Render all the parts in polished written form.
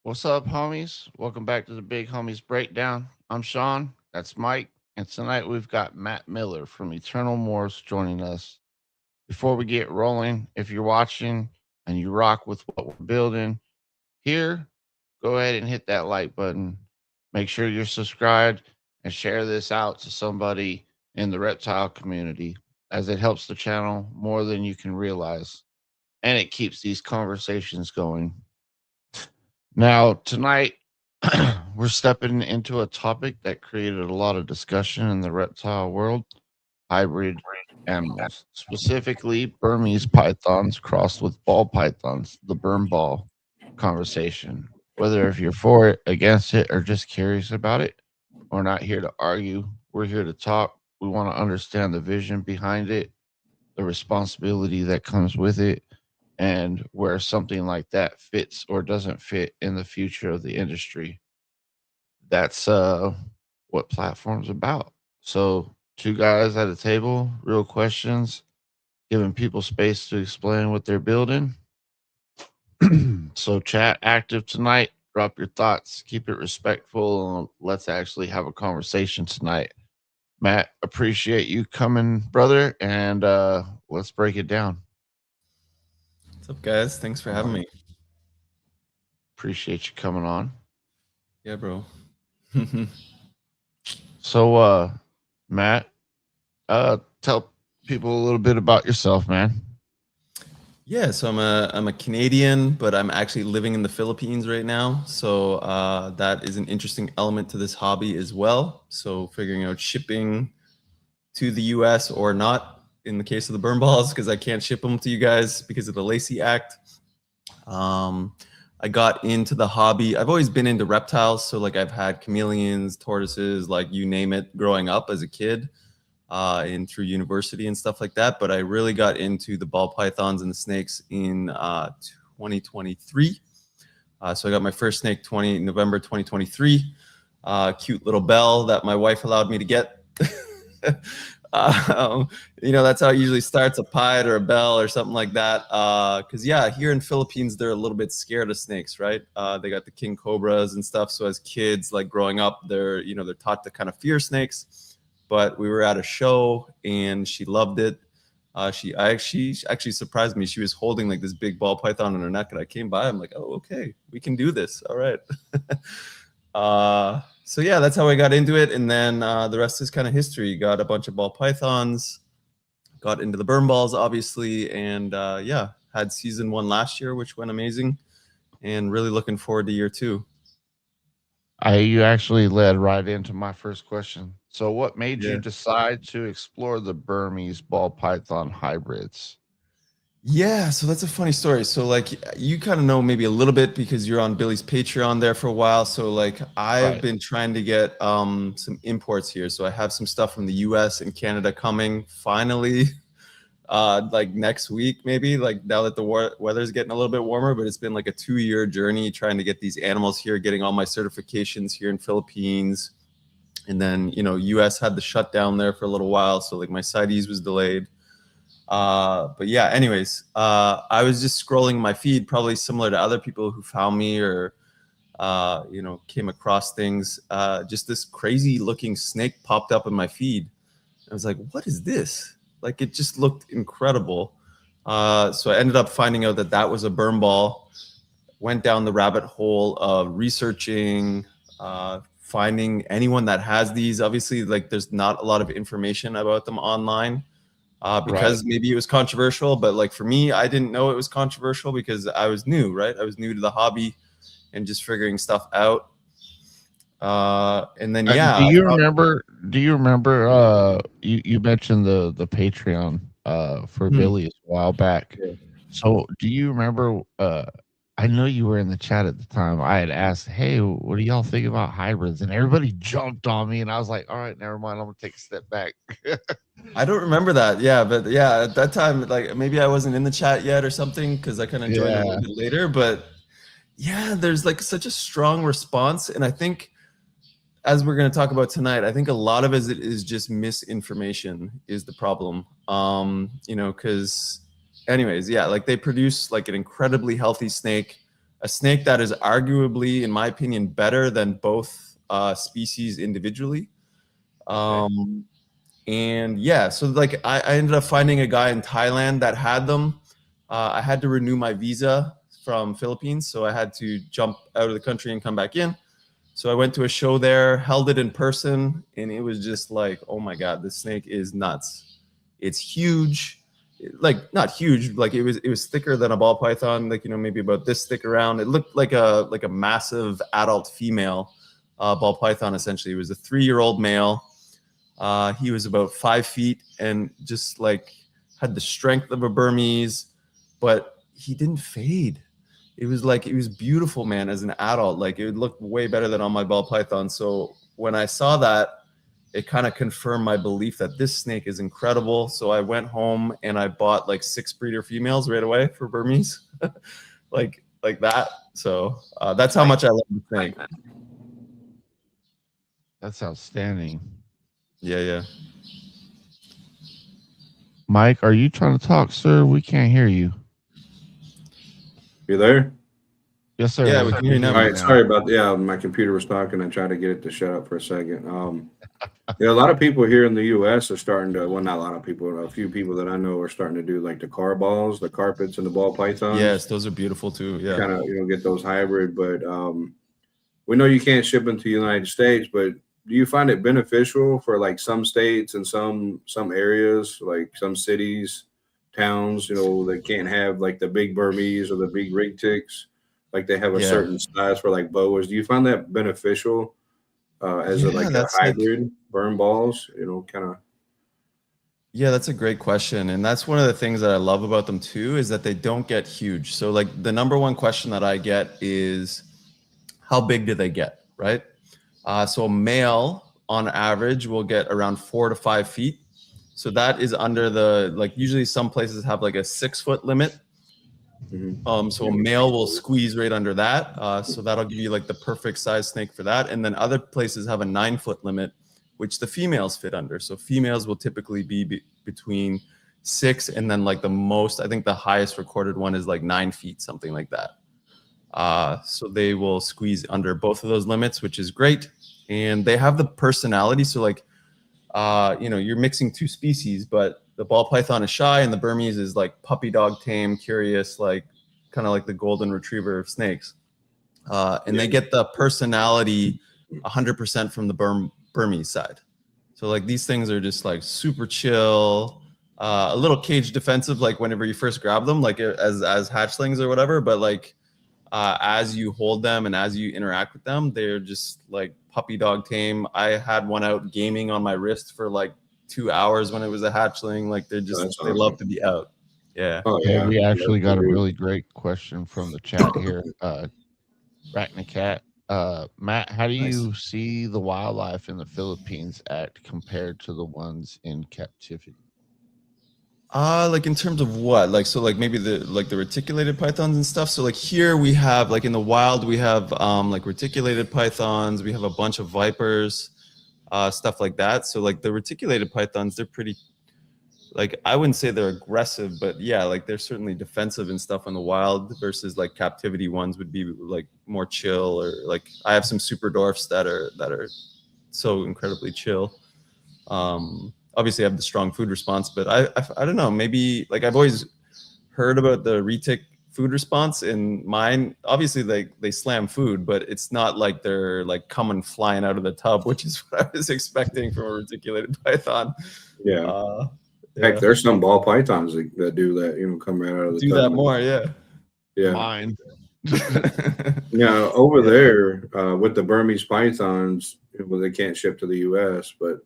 What's up, homies? Welcome back to the Big Homies Breakdown. I'm Sean. That's Mike. And tonight we've got Matt Miller from Eternal Morphs joining us. Before we get rolling, if you're watching and you rock with what we're building here, go ahead and hit that like button. Make sure you're subscribed and share this out to somebody in the reptile community as it helps the channel more than you can realize. And it keeps these conversations going. Now, tonight, we're stepping into a topic that created a lot of discussion in the reptile world: hybrid animals, specifically Burmese pythons crossed with ball pythons, the Burm ball conversation. Whether if you're for it, against it, or just curious about it, we're not here to argue. We're here to talk. We want to understand the vision behind it, the responsibility that comes with it, and where something like that fits or doesn't fit in the future of the industry. That's what platform's about. So two guys at a table, real questions, giving people space to explain what they're building. So chat active tonight. Drop your thoughts, keep it respectful, and let's actually have a conversation tonight. Matt, appreciate you coming, brother, and let's break it down. What's up, guys? Thanks for having me. Appreciate you coming on. Yeah, bro. So, Matt, tell people a little bit about yourself, man. Yeah, so I'm a Canadian, but I'm actually living in the Philippines right now. So that is an interesting element to this hobby as well. So figuring out shipping to the U.S. or not in the case of the burn balls, because I can't ship them to you guys because of the Lacey Act. I got into the hobby. I've always been into reptiles, so like I've had chameleons, tortoises, like you name it, growing up as a kid, and through university and stuff like that. But I really got into the ball pythons and the snakes in 2023. So I got my first snake November 2023. Cute little bell that my wife allowed me to get. um, that's how it usually starts, a pied or a bell or something like that. Because yeah, here in Philippines, they're a little bit scared of snakes, right? They got the king cobras and stuff. So as kids, like growing up, they're taught to kind of fear snakes. But we were at a show and she loved it. She actually surprised me. She was holding like this big ball python on her neck, and I came by. I'm like, oh, okay, we can do this. All right. So yeah, that's how I got into it, and then the rest is kind of history. Got a bunch of ball pythons, got into the burn balls, obviously, and yeah, had season 1 last year, which went amazing, and really looking forward to year 2. You actually led right into my first question. So, what made you Yeah. decide to explore the Burmese ball python hybrids? Yeah, so that's a funny story. So like you kind of know maybe a little bit because you're on Billy's Patreon there for a while. So like I've Right. been trying to get some imports here. So I have some stuff from the US and Canada coming finally like next week maybe, like now that the weather's getting a little bit warmer. But it's been like a 2-year journey trying to get these animals here, getting all my certifications here in Philippines. And then, US had the shutdown there for a little while. So like my CITES was delayed. But yeah, anyways, I was just scrolling my feed, probably similar to other people who found me or came across things. Just this crazy looking snake popped up in my feed. I was like, what is this? Like, it just looked incredible. So I ended up finding out that that was a burn ball. Went down the rabbit hole of researching, finding anyone that has these. Obviously, like there's not a lot of information about them online, Right. because maybe it was controversial. But like for me, I didn't know it was controversial because I was new, right? I was new to the hobby and just figuring stuff out. And then Do yeah, you remember? Do you remember? You mentioned the Patreon for hmm, Billy a while back. yeah. So, do you remember? I know you were in the chat at the time. I had asked, "Hey, what do y'all think about hybrids?" And everybody jumped on me, and I was like, "All right, never mind. I'm gonna take a step back." I don't remember that. Yeah, but yeah, at that time, like maybe I wasn't in the chat yet or something because I kind of joined a Yeah. little bit later. But yeah, there's like such a strong response, and I think as we're going to talk about tonight, I think a lot of it is just misinformation is the problem. Because anyways, yeah, like they produce like an incredibly healthy snake, a snake that is arguably, in my opinion, better than both species individually. And yeah, so like I ended up finding a guy in Thailand that had them. I had to renew my visa from Philippines, so I had to jump out of the country and come back in. So I went to a show there, held it in person, and it was just like, oh my God, this snake is nuts. It's huge. Like not huge, like it was thicker than a ball python, like, you know, maybe about this thick around. It looked like a massive adult female ball python. Essentially, it was a 3-year-old male. He was about 5 feet and just like had the strength of a Burmese, but he didn't fade. It was like, it was beautiful, man, as an adult. Like it looked way better than on my ball python. So when I saw that, it kind of confirmed my belief that this snake is incredible. So I went home and I bought like 6 breeder females right away for Burmese, like that. So that's how much I love the snake. That's outstanding. Yeah. Mike, are you trying to talk, sir? We can't hear you. You there? Yes, sir. Yeah, we can hear you now. All right, sorry about that. Yeah, my computer was talking. I tried to get it to shut up for a second. Yeah, a lot of people here in the U.S. are starting to, well, not a lot of people, a few people that I know are starting to do like the car balls, the carpets and the ball pythons. Yes, those are beautiful too. Yeah. Kind of, get those hybrid, but we know you can't ship them to the United States, but do you find it beneficial for like some states and some areas, like some cities, towns, that can't have like the big Burmese or the big rig ticks, like they have a certain size for like boas? Do you find that beneficial as a hybrid burn balls, kind of? Yeah, that's a great question. And that's one of the things that I love about them too, is that they don't get huge. So like the number one question that I get is, how big do they get, right? So a male on average will get around 4 to 5 feet. So that is under the, like usually some places have like a 6-foot limit. So a male will squeeze right under that. So that'll give you like the perfect size snake for that. And then other places have a 9-foot limit, which the females fit under. So females will typically be between 6 and then like the most, I think the highest recorded one is like 9 feet, something like that. So they will squeeze under both of those limits, which is great. And they have the personality. So like, you're mixing 2 species, but the ball python is shy and the Burmese is like puppy dog tame, curious, like kind of like the golden retriever of snakes. And they get the personality 100% from the Burmese side. So like these things are just like super chill, a little cage defensive, like whenever you first grab them, like as hatchlings or whatever. But like as you hold them and as you interact with them, they're just like puppy dog tame. I had one out gaming on my wrist for like 2 hours when it was a hatchling. Like they awesome. love to be out. Yeah. Oh, yeah. We actually got a really great question from the chat here. Cat. Matt, how do you see the wildlife in the Philippines act compared to the ones in captivity? Like in terms of what? Like, so like maybe the reticulated pythons and stuff. So like here we have, like in the wild, we have like reticulated pythons, we have a bunch of vipers, stuff like that. So like the reticulated pythons, they're pretty, like, I wouldn't say they're aggressive, but yeah, like they're certainly defensive and stuff in the wild, versus like captivity ones would be like more chill. Or like I have some super dwarfs that are so incredibly chill. Obviously I have the strong food response, but I don't know, maybe like I've always heard about the retic food response in mine. Obviously they slam food, but it's not like they're like coming flying out of the tub, which is what I was expecting from a reticulated python. Yeah. Heck, there's some ball pythons that do that, come right out of the tub. Do that more, yeah. Mine. Yeah, over there with the Burmese pythons, well, they can't ship to the U.S., but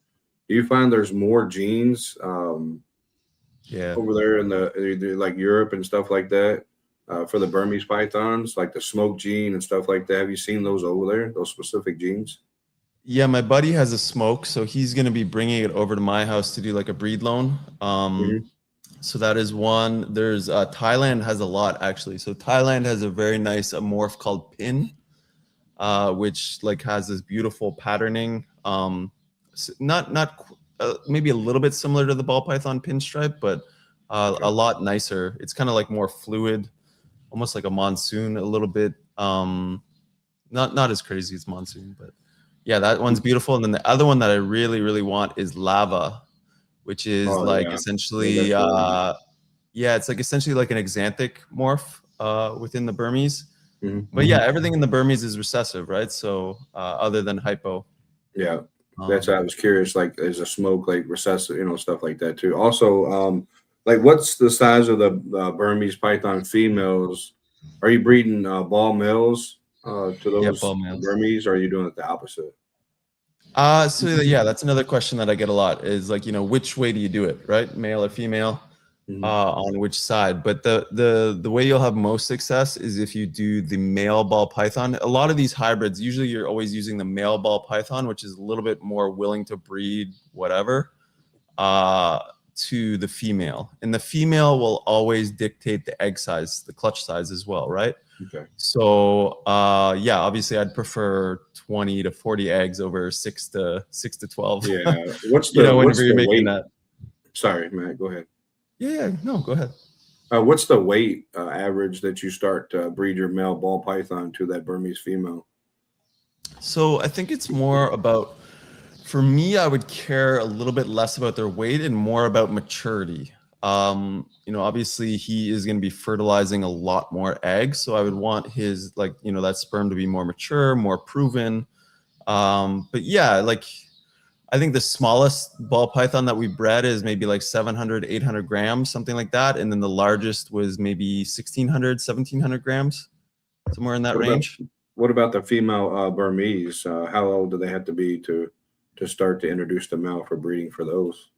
do you find there's more genes over there in the like Europe and stuff like that for the Burmese pythons, like the smoke gene and stuff like that? Have you seen those over there, those specific genes? Yeah, my buddy has a smoke, so he's going to be bringing it over to my house to do like a breed loan. So that is one. There's Thailand has a lot actually. So Thailand has a very nice morph called Pin, which like has this beautiful patterning. Not maybe a little bit similar to the ball python pinstripe, but a lot nicer. It's kind of like more fluid, almost like a monsoon a little bit. Not as crazy as monsoon, but yeah, that one's beautiful. And then the other one that I really, really want is lava, which is essentially, it's like essentially like an exanthic morph within the Burmese. But yeah, everything in the Burmese is recessive, right? So other than hypo. Yeah, that's why I was curious. Like, is a smoke like recessive, stuff like that too. Also, like, what's the size of the Burmese python females? Are you breeding ball males to those ball males. Burmese, or are you doing it the opposite? So yeah, that's another question that I get a lot is like, which way do you do it, right? Male or female, on which side? But the way you'll have most success is if you do the male ball python. A lot of these hybrids, usually you're always using the male ball python, which is a little bit more willing to breed whatever, to the female. And the female will always dictate the egg size, the clutch size as well, right? Okay. So yeah, obviously I'd prefer 20 to 40 eggs over 6 to 12. Yeah. What's the whenever you're making weight? that. Sorry, Matt, go ahead. Yeah, no, go ahead. What's the weight average that you start to breed your male ball python to that Burmese female? So I think it's more about, for me, I would care a little bit less about their weight and more about maturity. Obviously he is going to be fertilizing a lot more eggs. So I would want his, that sperm to be more mature, more proven. But yeah, like, I think the smallest ball python that we bred is maybe like 700, 800 grams, something like that. And then the largest was maybe 1,600, 1,700 grams, somewhere in that range. What about the female Burmese? How old do they have to be to start to introduce the male for breeding for those?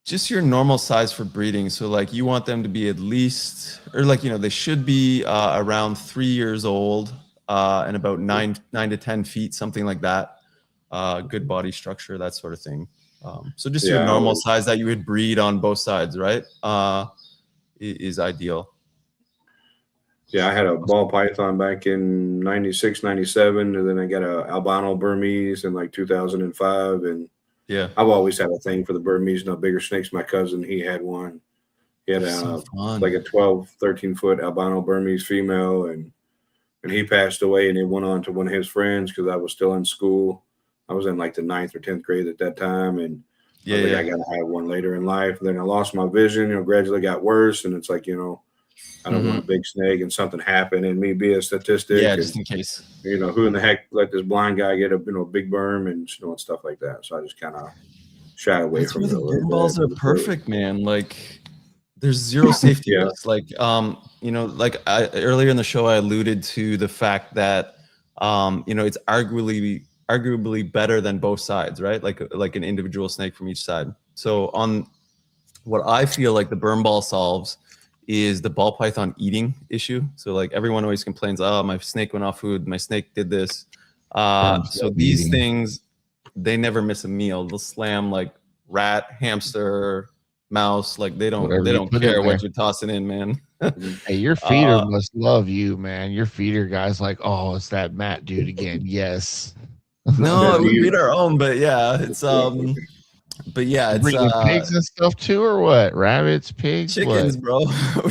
Just your normal size for breeding. So like you want them to be at least, or they should be around 3 years old and about 9 to 10 feet, something like that. Good body structure, that sort of thing. So just your normal size that you would breed on both sides, right? Is ideal. Yeah, I had a ball python back in 96, 97, and then I got a albino Burmese in like 2005. And yeah, I've always had a thing for the Burmese, bigger snakes. My cousin, he had one. He had like a 12, 13-foot albino Burmese female, and he passed away, and it went on to one of his friends because I was still in school. I was in like the 9th or 10th grade at that time, and I got to have one later in life. And then I lost my vision, gradually got worse, and it's like, I don't want a big snake and something happen and me be a statistic. Yeah, just in case. Who in the heck let this blind guy get a big berm and stuff like that. So I just kind of shy away from it. The berm balls are perfect, man. Like there's zero safety risks. Like earlier in the show I alluded to the fact that it's arguably better than both sides, right? Like an individual snake from each side. So on what I feel like the berm ball solves is the ball python eating issue. So like everyone always complains, oh, my snake went off food, my snake did this. So these things, they never miss a meal. They'll slam like rat, hamster, mouse, like they don't care what you're tossing in, man. Hey, your feeder must love you, man. Your feeder guy's like, oh, it's that Matt dude again. Yes. No, we breed our own, but yeah, it's but yeah, it's pigs and stuff too, or what? Rabbits, pigs, chickens, bro.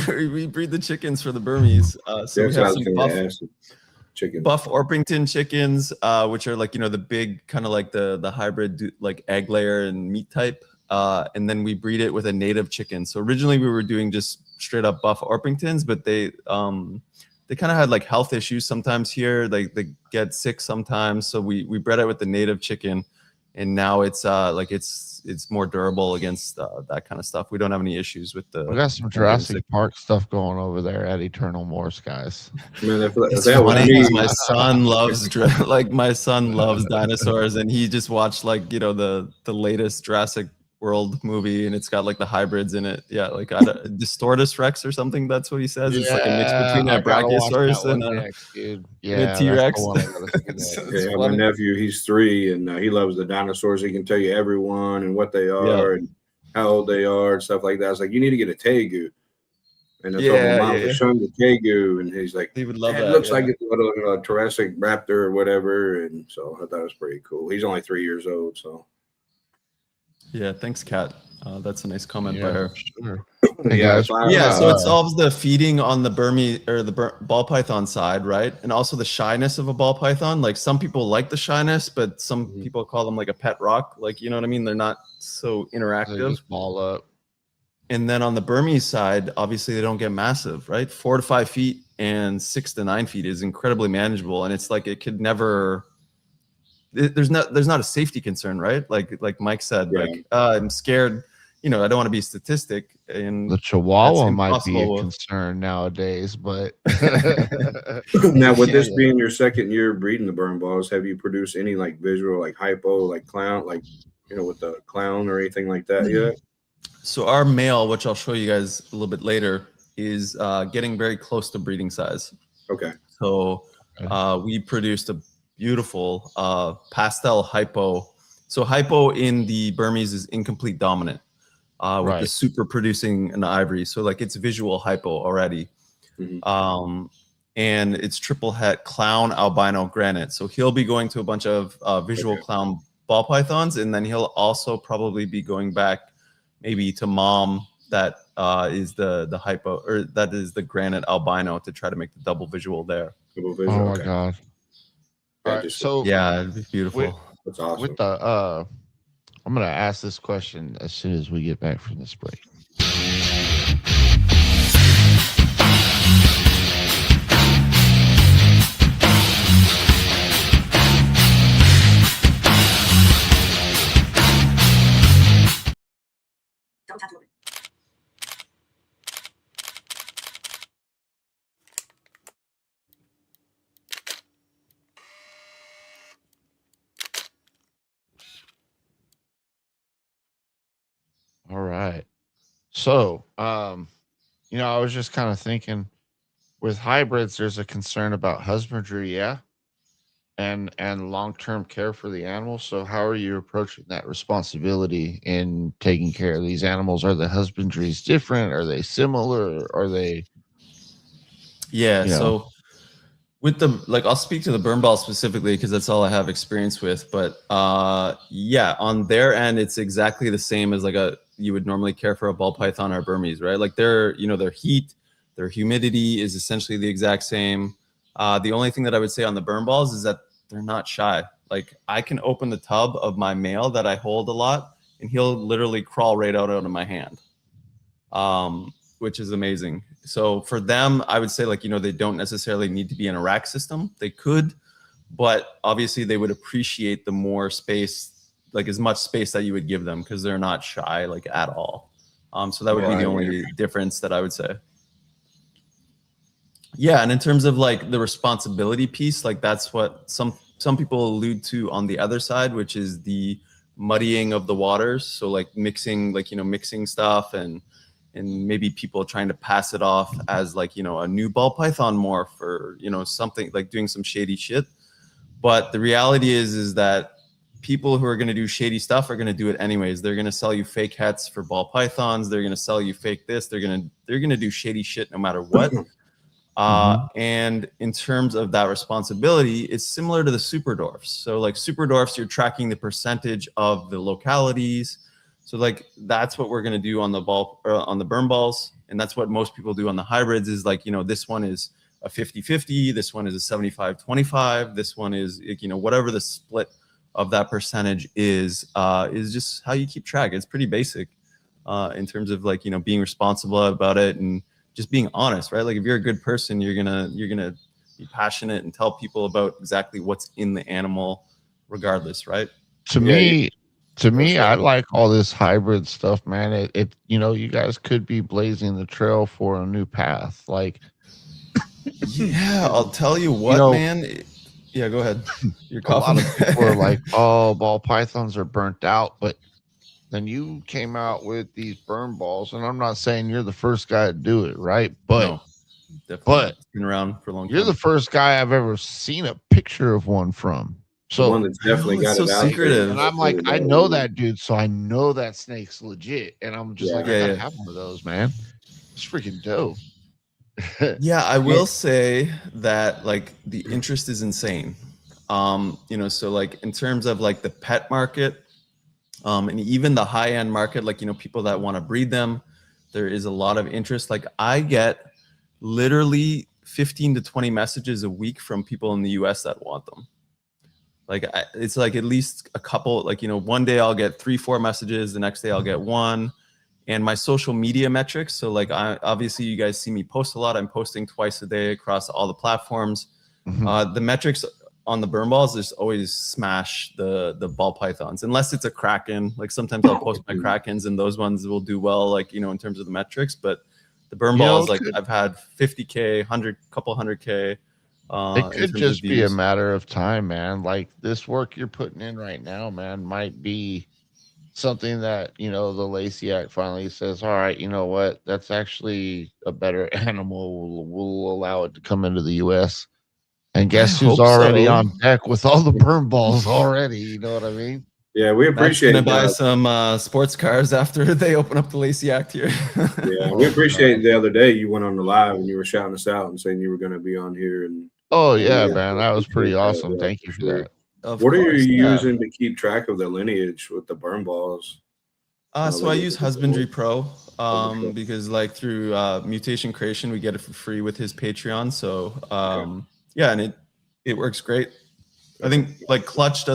We breed the chickens for the Burmese. So we have some buff Orpington chickens, which are like the big kind of like the hybrid like egg layer and meat type. And then we breed it with a native chicken. So originally we were doing just straight up buff Orpingtons, but they kind of had like health issues sometimes here. Like they get sick sometimes. So we bred it with the native chicken. And now it's it's more durable against that kind of stuff. We don't have any issues with the. We got some Jurassic Park stuff going over there at Eternal Morse, guys. Man, it's funny. My son loves my son loves dinosaurs, and he just watched the latest Jurassic World movie, and it's got like the hybrids in it. Yeah, like Distortus Rex or something. That's what he says. It's like a mix between a Brachiosaurus and a T-Rex. My nephew, he's 3, and he loves the dinosaurs. He can tell you everyone and what they are and how old they are and stuff like that. I was like, you need to get a Tegu. And I told my mom to show him the Tegu, and he's like, he would love that. It looks like it's a Jurassic Raptor or whatever. And so I thought it was pretty cool. He's only 3 years old, so. Yeah, thanks, Kat. That's a nice comment by her. Sure. Hey Yeah, guys, clown. Yeah, so it uh, solves the feeding on the Burmese or the ball python side, right? And also the shyness of a ball python. Like some people like the shyness, but some Mhm. people call them like a pet rock. Like, you know what I mean? They're not so they interactive. just ball up. And then on the Burmese side, obviously they don't get massive, right? 4 to 5 feet and 6 to 9 feet is incredibly manageable. And it's like it could never. There's not a safety concern, right? Like Mike said, Yeah. like I'm scared. You know, I don't want to be a statistic, and The that's Chihuahua might be a impossible with. concern nowadays, but Now, with Yeah, this yeah. being your second year breeding the burn balls, have you produced any like visual, like hypo, like clown, like with the clown or anything like that yet? So our male, which I'll show you guys a little bit later, is getting very close to breeding size. Okay. So we produced a beautiful pastel hypo. So hypo in the Burmese is incomplete dominant, with the right. super producing an ivory. So like it's visual hypo already. Mhm. And it's triple het clown albino granite. So he'll be going to a bunch of visual Okay. clown ball pythons, and then he'll also probably be going back maybe to mom that is the hypo, or that is the granite albino, to try to make the double visual there. Double Oh visual. my Okay. god. All Yeah, right. just So Yeah, it'd be with beautiful. that's with awesome. the I'm gonna ask this question as soon as we get back from this break. Don't touch woman. All right. So I was just kind of thinking with hybrids, there's a concern about husbandry, yeah, and long-term care for the animals. So how are you approaching that responsibility in taking care of these animals? Are the husbandries different? Are they similar? Are they, Yeah, you know, so with the, like, I'll speak to the burn ball specifically because that's all I have experience with. But yeah, on their end, it's exactly the same as like you would normally care for a ball python or Burmese, right? Like their heat, their humidity is essentially the exact same. The only thing that I would say on the burn balls is that they're not shy. Like I can open the tub of my male that I hold a lot, and he'll literally crawl right out of my hand. Which is amazing. So for them, I would say like, they don't necessarily need to be in a rack system. They could, but obviously they would appreciate the more space, like as much space that you would give them, because they're not shy like at all. So that would be the Right. only difference that I would say. Yeah, and in terms of like the responsibility piece, like that's what some people allude to on the other side, which is the muddying of the waters. So like mixing, like mixing stuff, and maybe people trying to pass it off as like a new ball python morph, or something like doing some shady shit. But the reality is that people who are going to do shady stuff are going to do it anyways. They're going to sell you fake hets for ball pythons. They're going to sell you fake this. They're going to do shady shit no matter what. And in terms of that responsibility, it's similar to the super dwarfs. So like super dwarfs, you're tracking the percentage of the localities. So like that's what we're going to do on the ball, or on the burn balls. And that's what most people do on the hybrids, is like, this one is a 50-50, this one is a 75-25, this one is, whatever the split of that percentage is just how you keep track. It's pretty basic in terms of like, being responsible about it and just being honest, right? Like if you're a good person, you're gonna be passionate and tell people about exactly what's in the animal, regardless, right? to Yeah. me, to Oh, me, I sorry. like all this hybrid stuff, man. You guys could be blazing the trail for a new path. Like, Yeah, I'll tell you you what, know, man. Yeah, go ahead. You're a lot coughing. of people are like, oh, ball pythons are burnt out, but then you came out with these burn balls, and I'm not saying you're the first guy to do it, right? No, definitely But not. It's been around for a long you're time. the first guy I've ever seen a picture of one from. The one So, that's I know, definitely it's got so it out there. secretive. and I'm like, I know that dude, so I know that snake's legit, and I'm just like, Yeah. I gotta Yeah. have one of those, man. It's freaking dope. Yeah, I will say that like the interest is insane. So like in terms of like the pet market, and even the high end market, like people that want to breed them, there is a lot of interest. Like I get literally 15 to 20 messages a week from people in the US that want them. Like it's like at least a couple, like, you know, one day I'll get 3-4 messages, the next day I'll get one. And my social media metrics, so like obviously you guys see me post a lot. I'm posting twice a day across all the platforms. The metrics on the burn balls just always smash the ball pythons, unless it's a kraken. Like sometimes I'll post my krakens and those ones will do well, like, you know, in terms of the metrics. But the burn balls, like I've had 50K, couple 100K. It could just be a matter of time, man. Like this work you're putting in right now, man, might be something that, you know, the Lasiac finally says, all right, you know what, that's actually a better animal. We'll allow it to come into the US. And guess who's already on deck with all the burn balls already? You know what I mean? Yeah, we appreciate it. Buy some sports cars after they open up the Lasiac here. Yeah, we appreciate the other day you went on the live and you were shouting us out and saying you were going to be on here. And man, that was pretty awesome. Thank you for that. What are you using to keep track of the lineage with the burn balls? So I use Husbandry Pro because like through Mutation Creation, we get it for free with his Patreon. So yeah, and it works great. I think like Clutch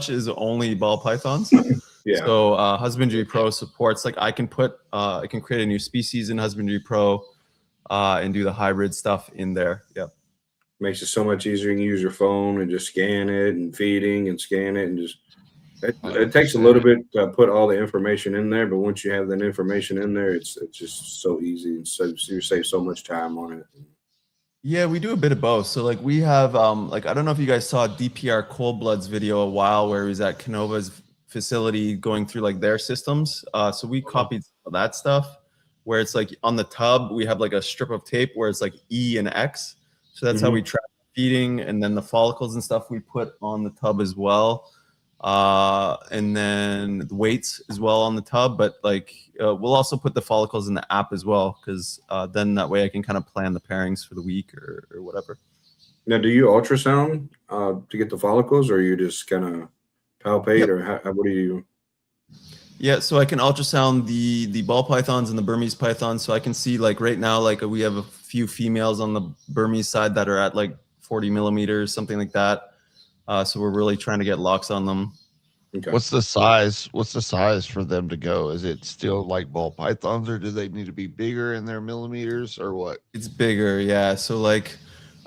is only ball pythons. Yeah. So Husbandry Pro supports, like I can create a new species in Husbandry Pro and do the hybrid stuff in there. Yeah. Makes it so much easier. You can use your phone and just scan it and feeding and scan it and just it takes a little bit to put all the information in there, but once you have that information in there, it's just so easy, and so you save so much time on it. Yeah, we do a bit of both. So like we have like I don't know if you guys saw DPR Coldblood's video a while where he was at Canova's facility going through like their systems. So we copied some of that stuff where it's like on the tub we have like a strip of tape where it's like E and X. So that's how we track feeding, and then the follicles and stuff we put on the tub as well. And then the weights as well on the tub, but like we'll also put the follicles in the app as well, because then that way I can kind of plan the pairings for the week or whatever. Now, do you ultrasound to get the follicles, or you just kind of palpate, or what do you? Yeah, so I can ultrasound the ball pythons and the Burmese pythons, so I can see like right now, like we have a few females on the Burmese side that are at like 40 millimeters, something like that. So we're really trying to get locks on them. Okay. What's the size? What's the size for them to go? Is it still like ball pythons, or do they need to be bigger in their millimeters, or what? It's bigger, yeah. So like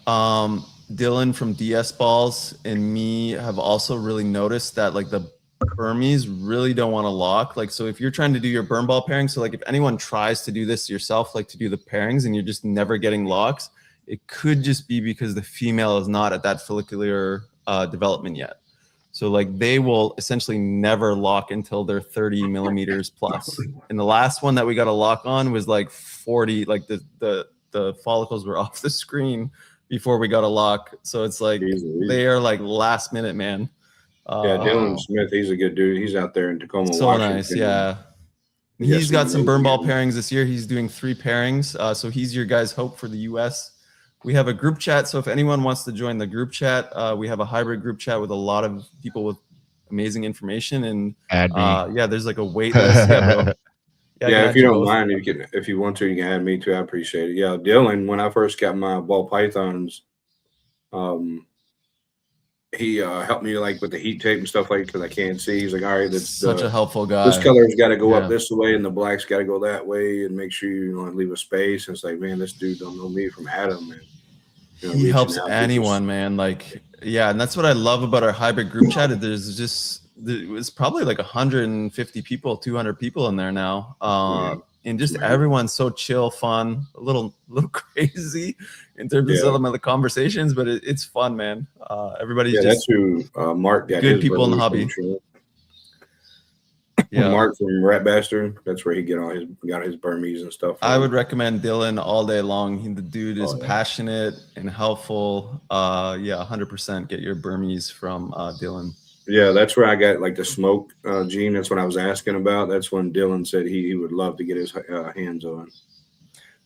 Dylan from DS Balls and me have also really noticed that like the Burmese really don't want to lock. Like, so if you're trying to do your burn ball pairing, so like if anyone tries to do this yourself, like to do the pairings and you're just never getting locks, it could just be because the female is not at that follicular development yet. So like they will essentially never lock until they're 30 millimeters plus. And the last one that we got a lock on was like 40, like the follicles were off the screen before we got a lock. So it's like they are like last minute, man. Yeah, Dylan Smith, he's a good dude. He's out there in Tacoma, so Washington. Nice, yeah. He's got some burn ball pairings this year. He's doing 3 pairings. So he's your guys' hope for the US. We have a group chat. So if anyone wants to join the group chat, we have a hybrid group chat with a lot of people with amazing information. And yeah, there's like a wait list. Yeah, if you don't mind, if you want to, you can add me too. I appreciate it. Yeah, Dylan, when I first got my ball pythons, he helped me like with the heat tape and stuff like, because I can't see. He's like, all right, such a helpful guy. This color's got to go up this way, and the black's got to go that way, and make sure you leave a space. And it's like, man, this dude don't know me from Adam, and he helps anyone, man. Like, yeah, and that's what I love about our hybrid group chat. It's probably like 150 people, 200 people in there now. And just everyone's so chill, fun, a little crazy in terms of some of the conversations, but it's fun, man. Everybody's just that's who Mark got good people in the hobby. Yeah, Mark from Rat Bastard. That's where he got his Burmese and stuff. I would recommend Dylan all day long. The dude is passionate and helpful. Yeah, 100% get your Burmese from Dylan. Yeah, that's where I got like the smoke gene. That's what I was asking about. That's when Dylan said he would love to get his hands on.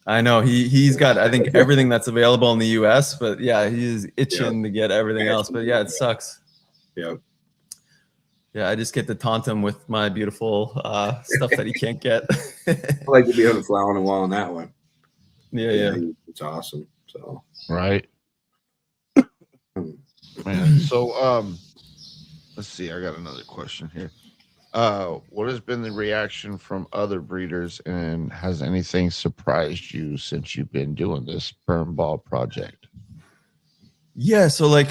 I know he's got, I think, everything that's available in the US, but yeah, he's itching to get everything else. But yeah, it sucks. Yeah. Yeah, I just get to taunt him with my beautiful stuff that he can't get. like to be able to fly on the wall on that one. Yeah. It's awesome. So Right. hmm. Man. So let's see, I got another question here. What has been the reaction from other breeders, and has anything surprised you since you've been doing this burn ball project? Yeah, so like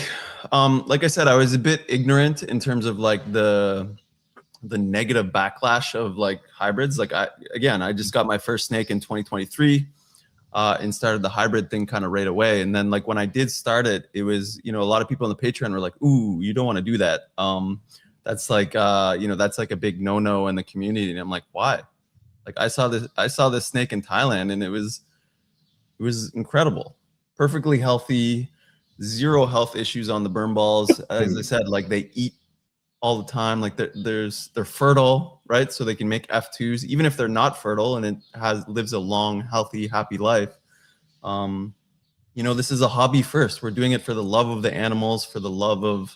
I said, I was a bit ignorant in terms of like the negative backlash of like hybrids. Like I just got my first snake in 2023 and started the hybrid thing kind of right away. And then like when I did start it, it was, you know, a lot of people on the Patreon were like, ooh, you don't want to do that. That's like you know, that's like a big no-no in the community. And I'm like, why? Like I saw this snake in Thailand, and it was incredible, perfectly healthy, zero health issues on the burn balls. As I said, like they eat all the time. Like they're fertile, right? So they can make F2s, even if they're not fertile, and it lives a long, healthy, happy life. You know, this is a hobby first. We're doing it for the love of the animals, for the love of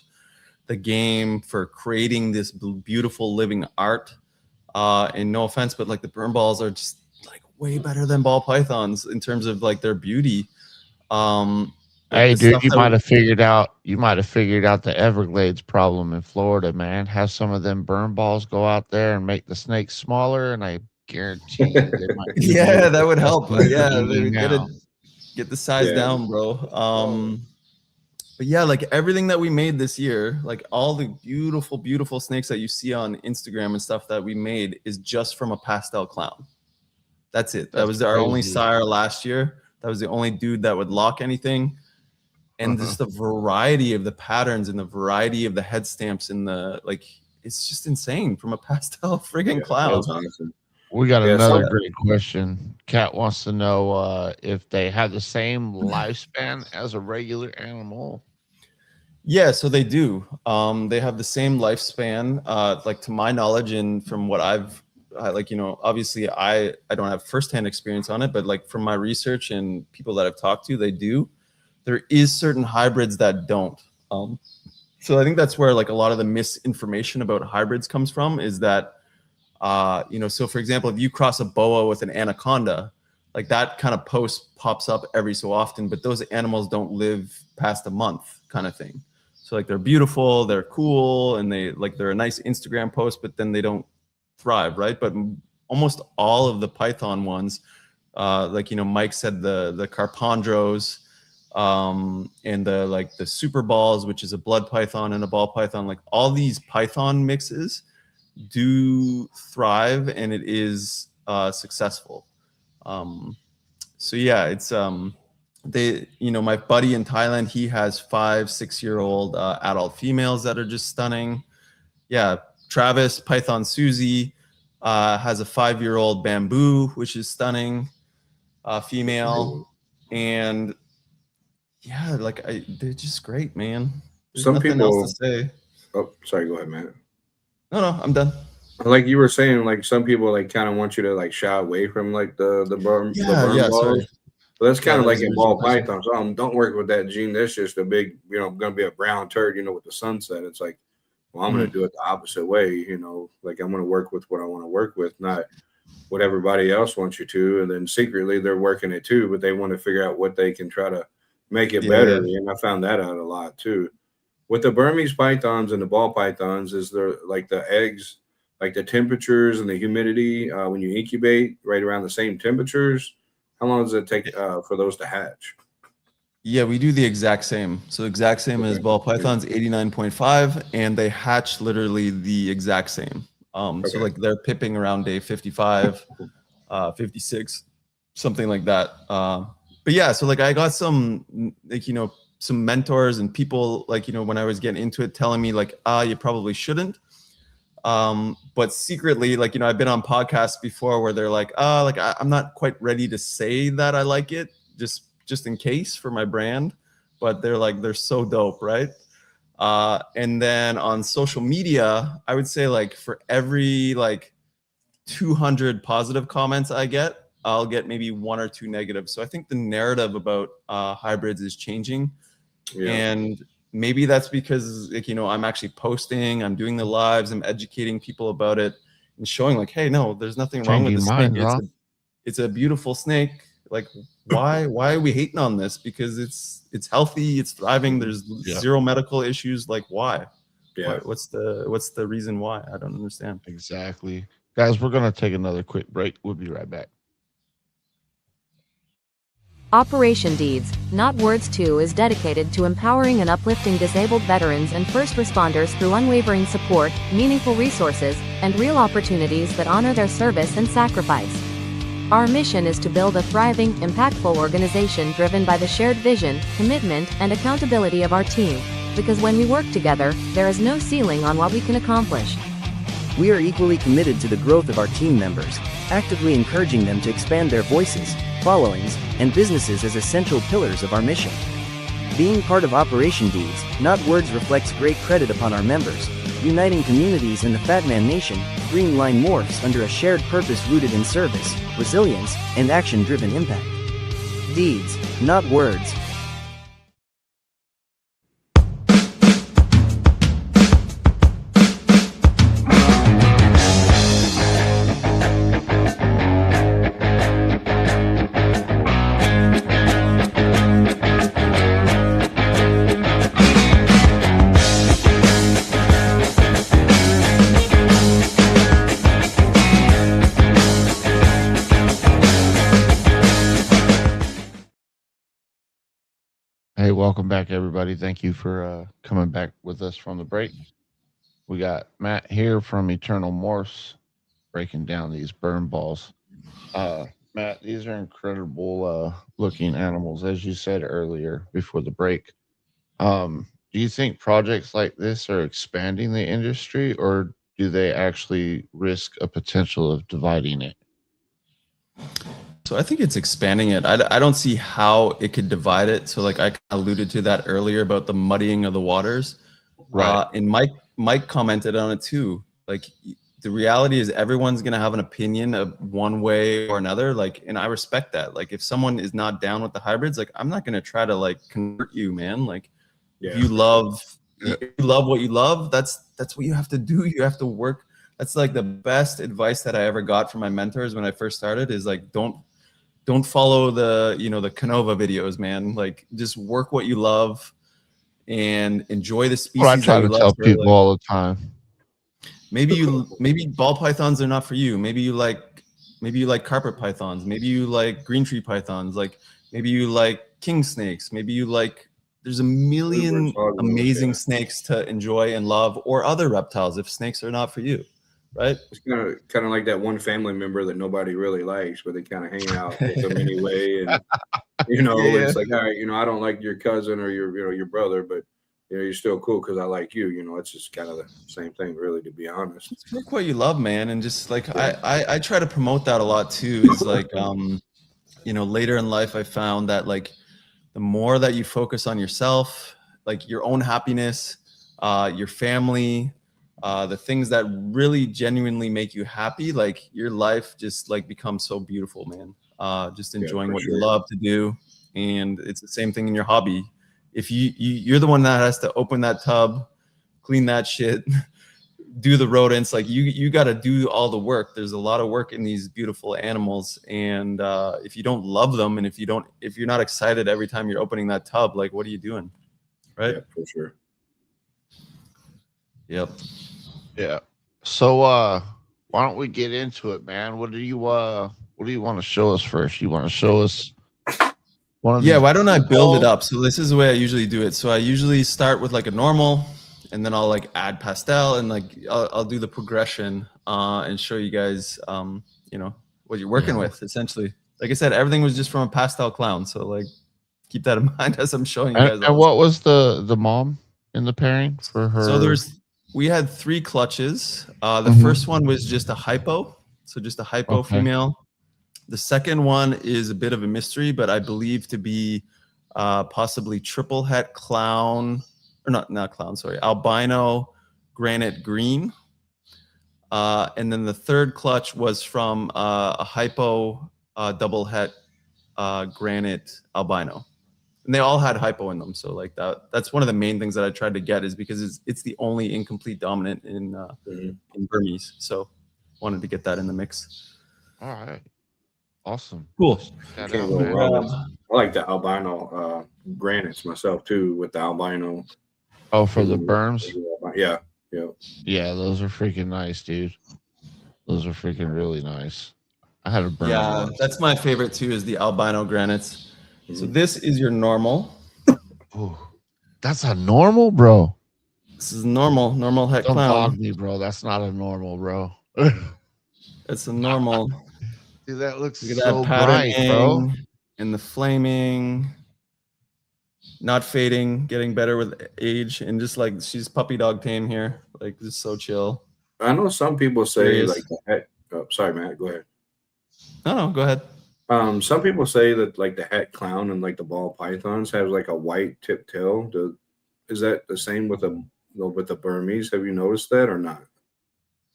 the game, for creating this beautiful living art. And no offense, but like the burn balls are just like way better than ball pythons in terms of like their beauty. Like Hey, the dude, stuff you that might have figured out. You might have figured out the Everglades problem in Florida, man. Have some of them burn balls go out there and make the snakes smaller, and I guarantee you they might be a yeah, little that bit would less help. meat Yeah, eating they now. get the size Yeah. down, bro. But yeah, like everything that we made this year, like all the beautiful, beautiful snakes that you see on Instagram and stuff that we made is just from a pastel clown. That's it. That That's was our only crazy. sire last year. That was the only dude that would lock anything. And just the variety of the patterns and the variety of the head stamps and the like, it's just insane from a pastel friggin' clown. That's awesome. We got Yeah, another great question. Kat wants to know if they have the same lifespan as a regular animal. Yeah, so they do. They have the same lifespan, like to my knowledge, and from what like, you know, obviously I don't have firsthand experience on it, but like from my research and people that I've talked to, they do. There is certain hybrids that don't. So I think that's where like a lot of the misinformation about hybrids comes from, is that, you know, so for example, if you cross a boa with an anaconda, like that kind of post pops up every so often, but those animals don't live past a month kind of thing. So like they're beautiful, they're cool, and they're a nice Instagram post, but then they don't thrive, right? But almost all of the python ones, like, you know, Mike said, the Carpondros, and the super balls, which is a blood python and a ball python, like all these python mixes do thrive, and it is successful. So yeah, it's you know, my buddy in Thailand, he has 5-6-year-old adult females that are just stunning. Yeah, Travis Python Susie has a 5-year-old bamboo, which is stunning, female. And yeah, like they're just great, man. There's Some nothing people. else to say. Oh, sorry. Go ahead, man. No, I'm done. Like you were saying, like some people like kind of want you to like shy away from like the burn Yeah, balls. sorry. But that's kind Yeah, of that like was the in original ball question. pythons. Don't work with that gene. That's just a big, you know, going to be a brown turd, you know, with the sunset. It's like, well, I'm going to do it the opposite way, you know, like I'm going to work with what I want to work with, not what everybody else wants you to. And then secretly they're working it too, but they want to figure out what they can try to make it better. And I found that out a lot too. With the Burmese pythons and the ball pythons, is there like the eggs, like the temperatures and the humidity when you incubate right around the same temperatures? How long does it take for those to hatch? Yeah, we do the exact same. So exact same as ball pythons, 89.5, and they hatch literally the exact same. So like they're pipping around day 55, 56, something like that. But yeah, so like I got some, like, you know, some mentors and people, like, you know, when I was getting into it, telling me like, you probably shouldn't. But secretly, like, you know, I've been on podcasts before where they're like, like I'm not quite ready to say that I like it, just in case for my brand, but they're so dope, right? And then on social media, I would say like for every like 200 positive comments I get, I'll get maybe 1 or 2 negative. So I think the narrative about hybrids is changing. Yeah. And maybe that's because, like, you know, I'm actually posting, I'm doing the lives, I'm educating people about it. and showing like, hey, no, there's nothing wrong with the Changing snake. minds, huh? It's a beautiful snake. Like, why are we hating on this? Because it's healthy, it's thriving, there's zero medical issues. Like, why? Yeah. What's the reason why? I don't understand. Exactly. Guys, we're going to take another quick break. We'll be right back. Operation Deeds, Not Words 2 is dedicated to empowering and uplifting disabled veterans and first responders through unwavering support, meaningful resources, and real opportunities that honor their service and sacrifice. Our mission is to build a thriving, impactful organization driven by the shared vision, commitment, and accountability of our team, because when we work together, there is no ceiling on what we can accomplish. We are equally committed to the growth of our team members, actively encouraging them to expand their voices, followings, and businesses as essential pillars of our mission. Being part of Operation Deeds, Not Words reflects great credit upon our members, uniting communities in the Fat Man Nation, Green Line morphs under a shared purpose rooted in service, resilience, and action-driven impact. Deeds, not words. Hey, welcome back, everybody. Thank you for coming back with us from the break. We got Matt here from Eternal Morphs breaking down these burn balls. Matt, these are incredible looking animals, as you said earlier before the break. Do you think projects like this are expanding the industry, or do they actually risk a potential of dividing it? So I think it's expanding it. I don't see how it could divide it. So like I alluded to that earlier about the muddying of the waters. Right. And Mike commented on it too. Like the reality is everyone's going to have an opinion of one way or another. Like, and I respect that. Like if someone is not down with the hybrids, like I'm not going to try to like convert you, man. Like if you love what you love, that's what you have to do. You have to work. That's like the best advice that I ever got from my mentors when I first started is like, don't follow the, the Canova videos, man. Like just work what you love and enjoy the species. Well, I try that you to love. tell people like, all the time. Maybe ball pythons are not for you. Maybe you like carpet pythons. Maybe you like green tree pythons. Like maybe you like king snakes. Maybe you like, there's a million amazing snakes to enjoy and love, or other reptiles if snakes are not for you. Right. It's kind of like that one family member that nobody really likes, but they kind of hang out with them anyway. And it's like, all right, I don't like your cousin or your brother, but you're still cool because I like you. It's just kind of the same thing, really, to be honest. It's work what you love, man, and just like I try to promote that a lot too. Is like later in life, I found that like the more that you focus on yourself, like your own happiness, your family. The things that really genuinely make you happy, like your life just like becomes so beautiful, man. Just enjoying what you love to do. And it's the same thing in your hobby. If you're the one that has to open that tub, clean that shit, do the rodents, like you got to do all the work. There's a lot of work in these beautiful animals. And if you don't love them, and if you're not excited every time you're opening that tub, like what are you doing? Right? Yeah, for sure. Yep. Yeah. So why don't we get into it, man? What do you want to show us first? You want to show us one of why don't I build it up? So this is the way I usually do it. So I usually start with like a normal, and then I'll like add pastel, and like I'll do the progression and show you guys what you're working with essentially. Like I said, everything was just from a pastel clown. So like keep that in mind as I'm showing you guys. And what was the mom in the pairing for her? So we had 3 clutches. The first one was just a hypo. So just a hypo female. The second one is a bit of a mystery, but I believe to be possibly triple het clown, or not clown, sorry, albino granite green. And then the third clutch was from a hypo double het granite albino. And they all had hypo in them. So like that's one of the main things that I tried to get, is because it's the only incomplete dominant in Burmese. So wanted to get that in the mix. All right. Awesome. Cool. Let's check that Can't out, go man. wrong with- I like the albino granites myself too, with the albino. Oh, for the berms? Yeah, yeah. Yeah, those are freaking nice, dude. Those are freaking really nice. I had a berm. Yeah, once. that's my favorite too, is the albino granites. So Mhm. this is your normal. Ooh, that's a normal, bro. This is normal het Don't dog clown. me, bro. That's not a normal, bro. It's a normal. Dude, that looks Look at so that bright, bro. patterning and the flaming, not fading, getting better with age, and just like she's puppy dog tame here, like just so chill. I know some people say Serious. like the het. Oh, sorry, Matt. Go ahead. No, go ahead. Some people say that like the het clown and like the ball pythons have like a white tip tail. Is that the same with the Burmese? Have you noticed that or not?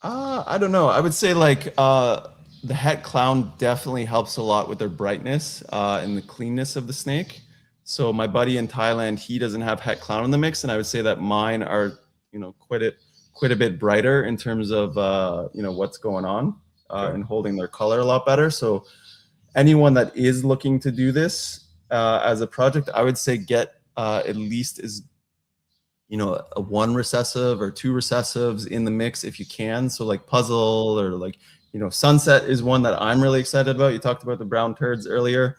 I don't know. I would say like the het clown definitely helps a lot with their brightness and the cleanness of the snake. So my buddy in Thailand, he doesn't have het clown in the mix, and I would say that mine are, quite a bit brighter in terms of what's going on and holding their color a lot better. So anyone that is looking to do this as a project, I would say get at least a 1 recessive or 2 recessives in the mix if you can. So like puzzle or like, sunset is one that I'm really excited about. You talked about the brown turds earlier.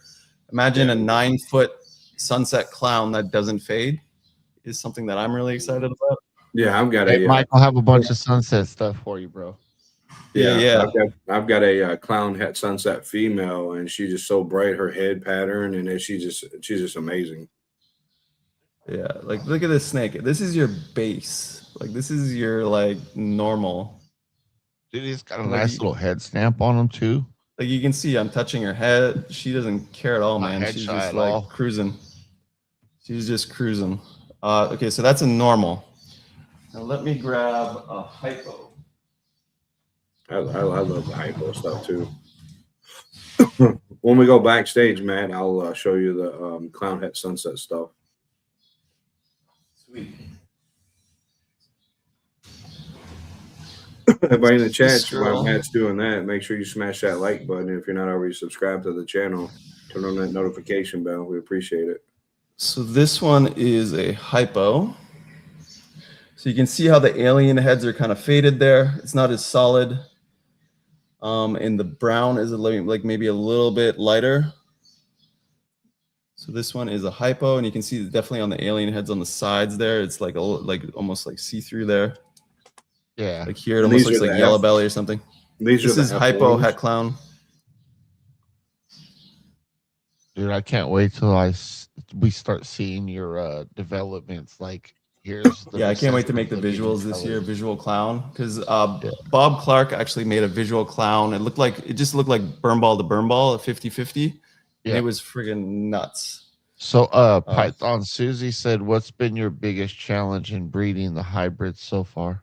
Imagine a 9-foot sunset clown that doesn't fade is something that I'm really excited about. Yeah, I've got Hey, Mike, I'll have a bunch of sunset stuff for you, bro. Yeah. I've got a clown het sunset female, and she's just so bright. Her head pattern, and she's just amazing. Yeah, like look at this snake. This is your base. Like this is your like normal. Dude, he's got a nice little head stamp on him too. Like you can see, I'm touching her head. She doesn't care at all, Not man. head She's shy just at like all. cruising. She's just cruising. Okay, so that's a normal. Now let me grab a hypo. I love the hypo stuff too. When we go backstage, Matt, I'll show you the clown het sunset stuff. Sweet. Everybody in the chat, Scroll. while Matt's doing that, make sure you smash that like button. If you're not already subscribed to the channel, turn on that notification bell. We appreciate it. So this one is a hypo. So you can see how the alien heads are kind of faded there. It's not as solid. And the brown is like maybe a little bit lighter. So this one is a hypo, and you can see definitely on the alien heads on the sides there. It's like almost like see-through there. Yeah. Like here, it almost looks like yellow belly or something. This This is hypo het clown. Dude, I can't wait till we start seeing your developments. Like, here's the Yeah, I can't wait to make the recessive visuals this year, colors. visual clown, because Bob Clark actually made a visual clown. It just looked like burn ball to burn ball, a 50-50. And Yeah. it was friggin' nuts. So, Python Susie said, "What's been your biggest challenge in breeding the hybrids so far?"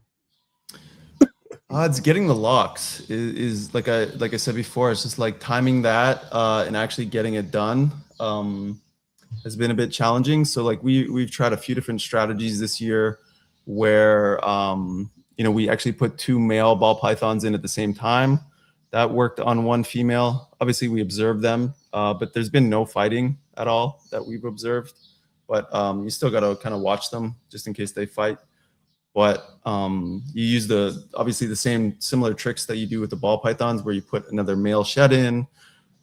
It's getting the locks is like I said before. It's just like timing that and actually getting it done has been a bit challenging. So like we've tried a few different strategies this year where we actually put 2 male ball pythons in at the same time. That worked on 1 female. Obviously, we observed them, but there's been no fighting at all that we've observed. But you still got to kind of watch them just in case they fight. But you use obviously the same similar tricks that you do with the ball pythons, where you put another male shed in.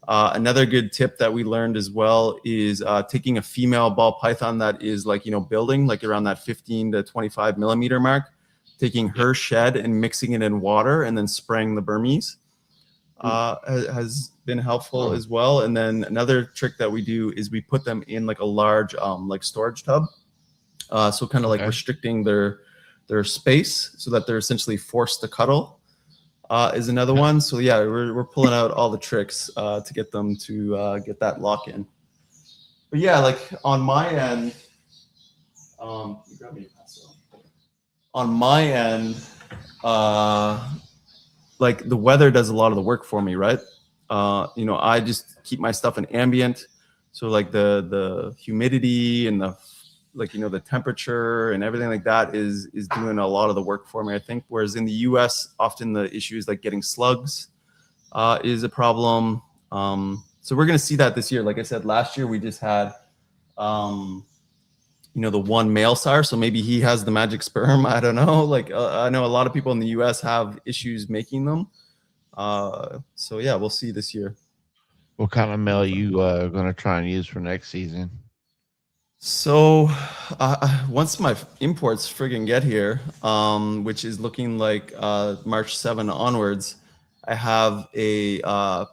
Another good tip that we learned as well is taking a female ball python that is like, building like around that 15 to 25 millimeter mark, taking her shed and mixing it in water and then spraying the Burmese has been helpful as well. And then another trick that we do is we put them in like a large like storage tub. So kind of like restricting their space so that they're essentially forced to cuddle is another one. So yeah, we're pulling out all the tricks to get them to get that lock in. But yeah, like on my end, like the weather does a lot of the work for me, right? I just keep my stuff in ambient. So like the humidity and the like, you know, the temperature and everything like that is doing a lot of the work for me, I think. Whereas in the US, often the issue is like getting slugs is a problem. So we're going to see that this year. Like I said, last year we just had, you know, the one male sire. So maybe he has the magic sperm. I don't know. Like I know a lot of people in the US have issues making them. So yeah, we'll see this year. What kind of male you going to try and use for next season? So once my imports friggin' get here, which is looking like March 7 onwards, I have a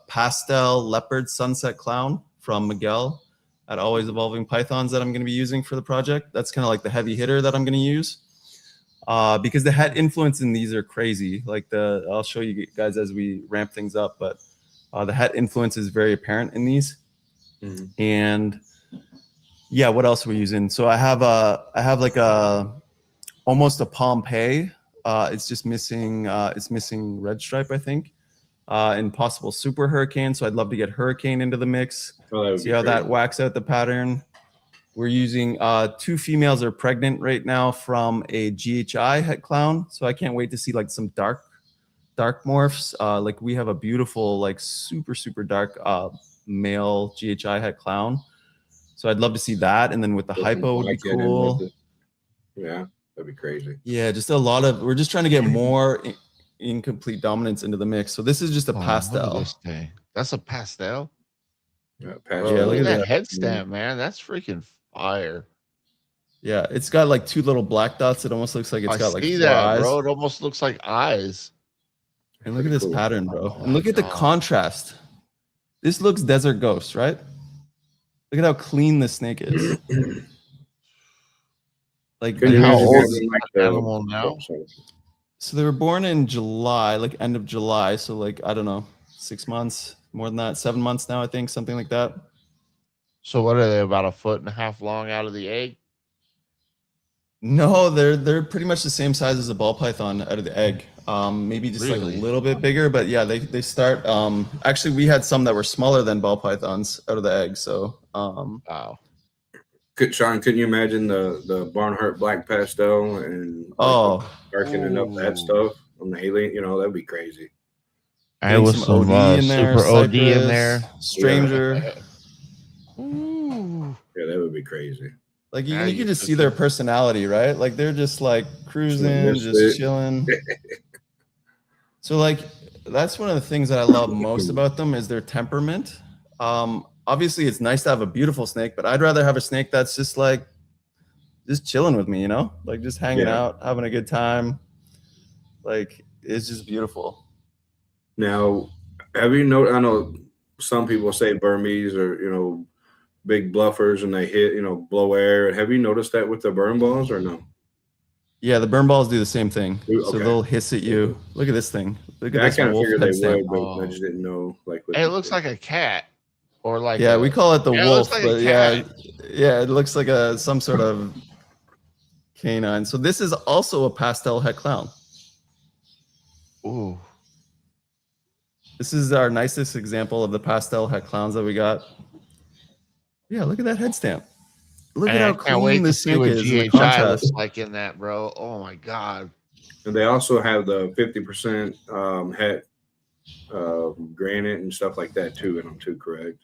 pastel leopard sunset clown from Miguel at Always Evolving Pythons that I'm going to be using for the project. That's kind of like the heavy hitter that I'm going to use because the het influence in these are crazy. Like I'll show you guys as we ramp things up, but the het influence is very apparent in these. Mm-hmm. And yeah, what else are we using? So I have like almost a Pompeii. It's just missing it's missing red stripe, I think. And possible super hurricane. So I'd love to get hurricane into the mix. See how that whacks out the pattern. We're using 2 females are pregnant right now from a GHI het clown. So I can't wait to see like some dark morphs. Like we have a beautiful, like super dark male GHI het clown. So I'd love to see that. And then with the hypo would be cool. Yeah, that'd be crazy. Yeah, just a lot of, we're just trying to get more incomplete dominance into the mix. So this is just a pastel. That's a pastel? Yeah, pastel. Yeah, look at that head stamp, man. That's freaking fire. Yeah, it's got like 2 little black dots. It almost looks like it's got like 4 eyes. Bro. It almost looks like eyes. And look at this pattern, bro. And look at the contrast. This looks Desert Ghost, right? Look at how clean the snake is. Like how old is the animal now? So they were born in July, like end of July. So like, I don't know, 6 months, more than that, 7 months now, I think, something like that. So what are they, about 1.5 feet long out of the egg? No, they're pretty much the same size as a ball python out of the egg. Maybe just like a little bit bigger, but yeah, they start. Actually, we had some that were smaller than ball pythons out of the egg. So wow. Sean, couldn't you imagine the Barnhart black pastel and darkening up that stuff on the alien? You know, that'd be crazy. I was some OD in there, super OD in there. Stranger. Yeah. Yeah, that would be crazy. Like you can just see their personality, right? Like they're just like cruising, just chilling. So like that's one of the things that I love most about them is their temperament. Obviously it's nice to have a beautiful snake, but I'd rather have a snake that's just like just chilling with me, you know, like just hanging out, having a good time. Like it's just beautiful. Now, have you noticed? I know some people say Burmese are, you know, big bluffers and they hit, you know, blow air. Have you noticed that with the burn balls or no? Yeah, the burn balls do the same thing. Okay. So they'll hiss at you. Look at this thing. Look at this. I kind of figured they would, but I just didn't know. Like, it looks like a cat, or like we call it the wolf, like but it looks like some sort of canine. So this is also a pastel het clown. Ooh, this is our nicest example of the pastel het clowns that we got. Yeah, look at that head stamp. Look at how clean the snake is. GHI looks like in that, bro. Oh my god! And they also have the 50% het granite and stuff like that too in them too, correct?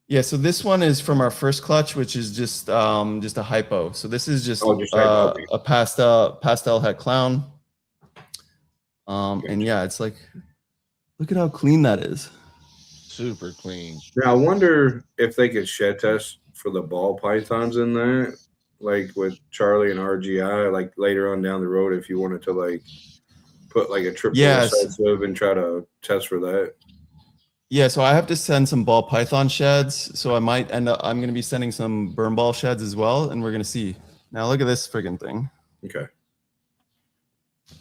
Yeah. So this one is from our first clutch, which is just a hypo. So this is just a pastel het clown. And yeah, it's like, look at how clean that is. Super clean. Now I wonder if they could shed test for the ball pythons in that, like with Charlie and RGI, like later on down the road, if you wanted to like put like a triple recessive and try to test for that. Yeah, so I have to send some ball python sheds. So I might end up, I'm going to be sending some burn ball sheds as well, and we're going to see. Now look at this friggin' thing. Okay.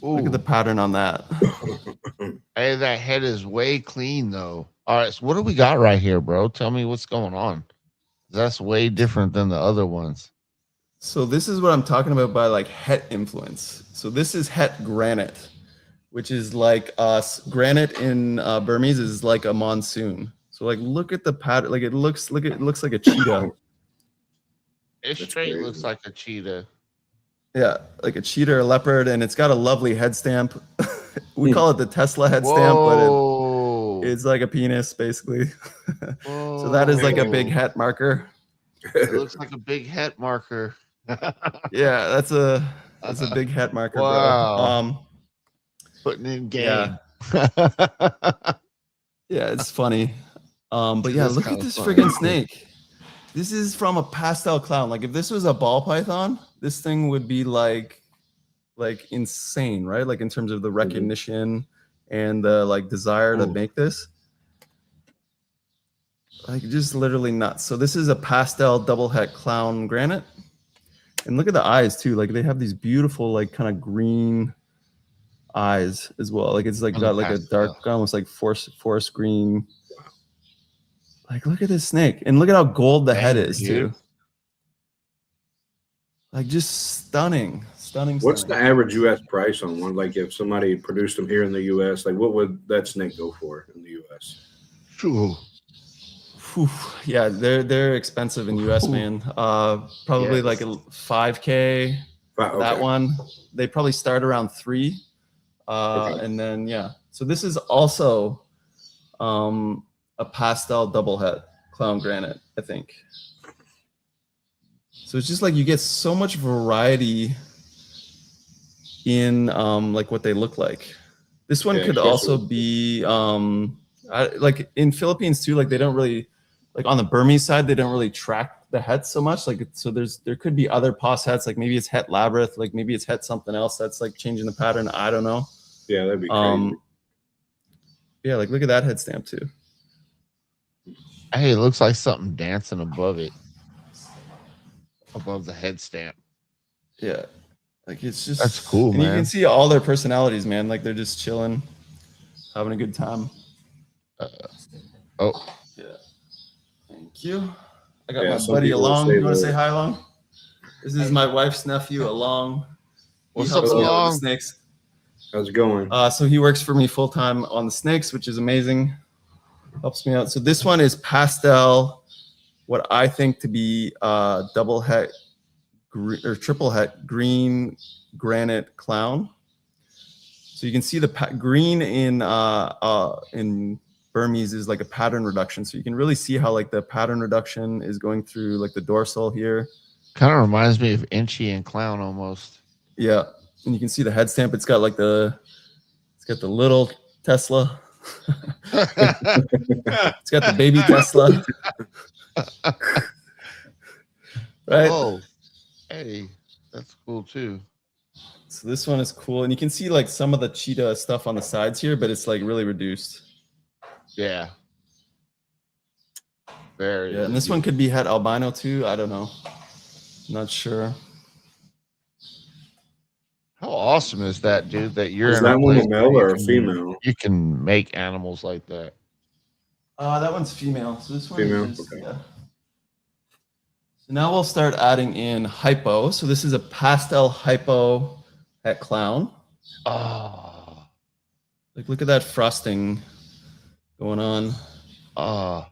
Ooh. Look at the pattern on that. Hey, that head is way clean though. All right, so what do we got right here, bro? Tell me what's going on. That's way different than the other ones. So this is what I'm talking about by like het influence. So this is het granite, which is like granite in Burmese is like a monsoon. So like look at the pattern. Like it looks like a cheetah. It That's straight crazy. looks like a cheetah. Yeah, like a cheetah or leopard, and it's got a lovely head stamp. We call it the Tesla head stamp, but Whoa. it's like a penis, basically. Whoa. So that is like a big het marker. It looks like a big het marker. Yeah, that's a big het marker, Wow. bro. Putting in Yeah. game. Yeah, it's funny. But yeah, That's look at kinda this funny. friggin' snake. This is from a pastel clown. Like if this was a ball python, this thing would be like insane, right? Like in terms of the recognition and the like desire to Ooh. make this. Like just literally nuts. So this is a pastel double het clown granite. And look at the eyes too. Like they have these beautiful, like kind of green eyes as well. Like it's like On the got like a pastel. dark, almost like forest green. Like look at this snake. And look at how gold the head Dang, is dude. too. Like just stunning. What's the average U.S. price on one? Like if somebody produced them here in the U.S., like what would that snake go for in the U.S.? Ooh. Whew. Yeah, they're expensive in US, man. Probably Yes. like a 5K. Okay. That one, they probably start around 3. Okay. And then yeah. So this is also a pastel double het clown granite, I think. So it's just like you get so much variety in like what they look like. This one Yeah, could especially- also be like in Philippines too. Like they don't really like on the Burmese side, they don't really track the hets so much. Like so, there could be other pos hets. Like maybe it's het labyrinth. Like maybe it's het something else that's like changing the pattern. I don't know. Yeah, that'd be crazy. Yeah, like look at that head stamp too. Hey, it looks like something dancing above it. Above the head stamp. Yeah, like it's just That's cool, and you man. can see all their personalities, man. Like they're just chilling, having a good time. Oh, Yeah. Thank you. I got Yeah, my some buddy people Along. say You want to that- say hi, Along? This is my wife's nephew, Along. What's He helps up, me out with the Along? snakes. How's it going? So he works for me full time on the snakes, which is amazing. Helps me out. So this one is pastel, what I think to be double het or triple het green granite clown. So you can see the green in Burmese is like a pattern reduction. So you can really see how like the pattern reduction is going through like the dorsal here. kind of reminds me of Inchy and Clown almost. Yeah. And you can see the head stamp. It's got the little Tesla. It's got the baby Tesla. Right. Oh, hey, that's cool too. So this one is cool. And you can see like some of the cheetah stuff on the sides here, but it's like really reduced. Yeah. Very. Yeah. And this one could be het albino too. I don't know. Not sure. How awesome is that, dude? That you're Is in that a one a place male where or a female? You can make animals like that. That one's female. So this one Female? is Okay. yeah. So now we'll start adding in hypo. So this is a pastel hypo het clown. Oh, Like look at that frosting going on. oh,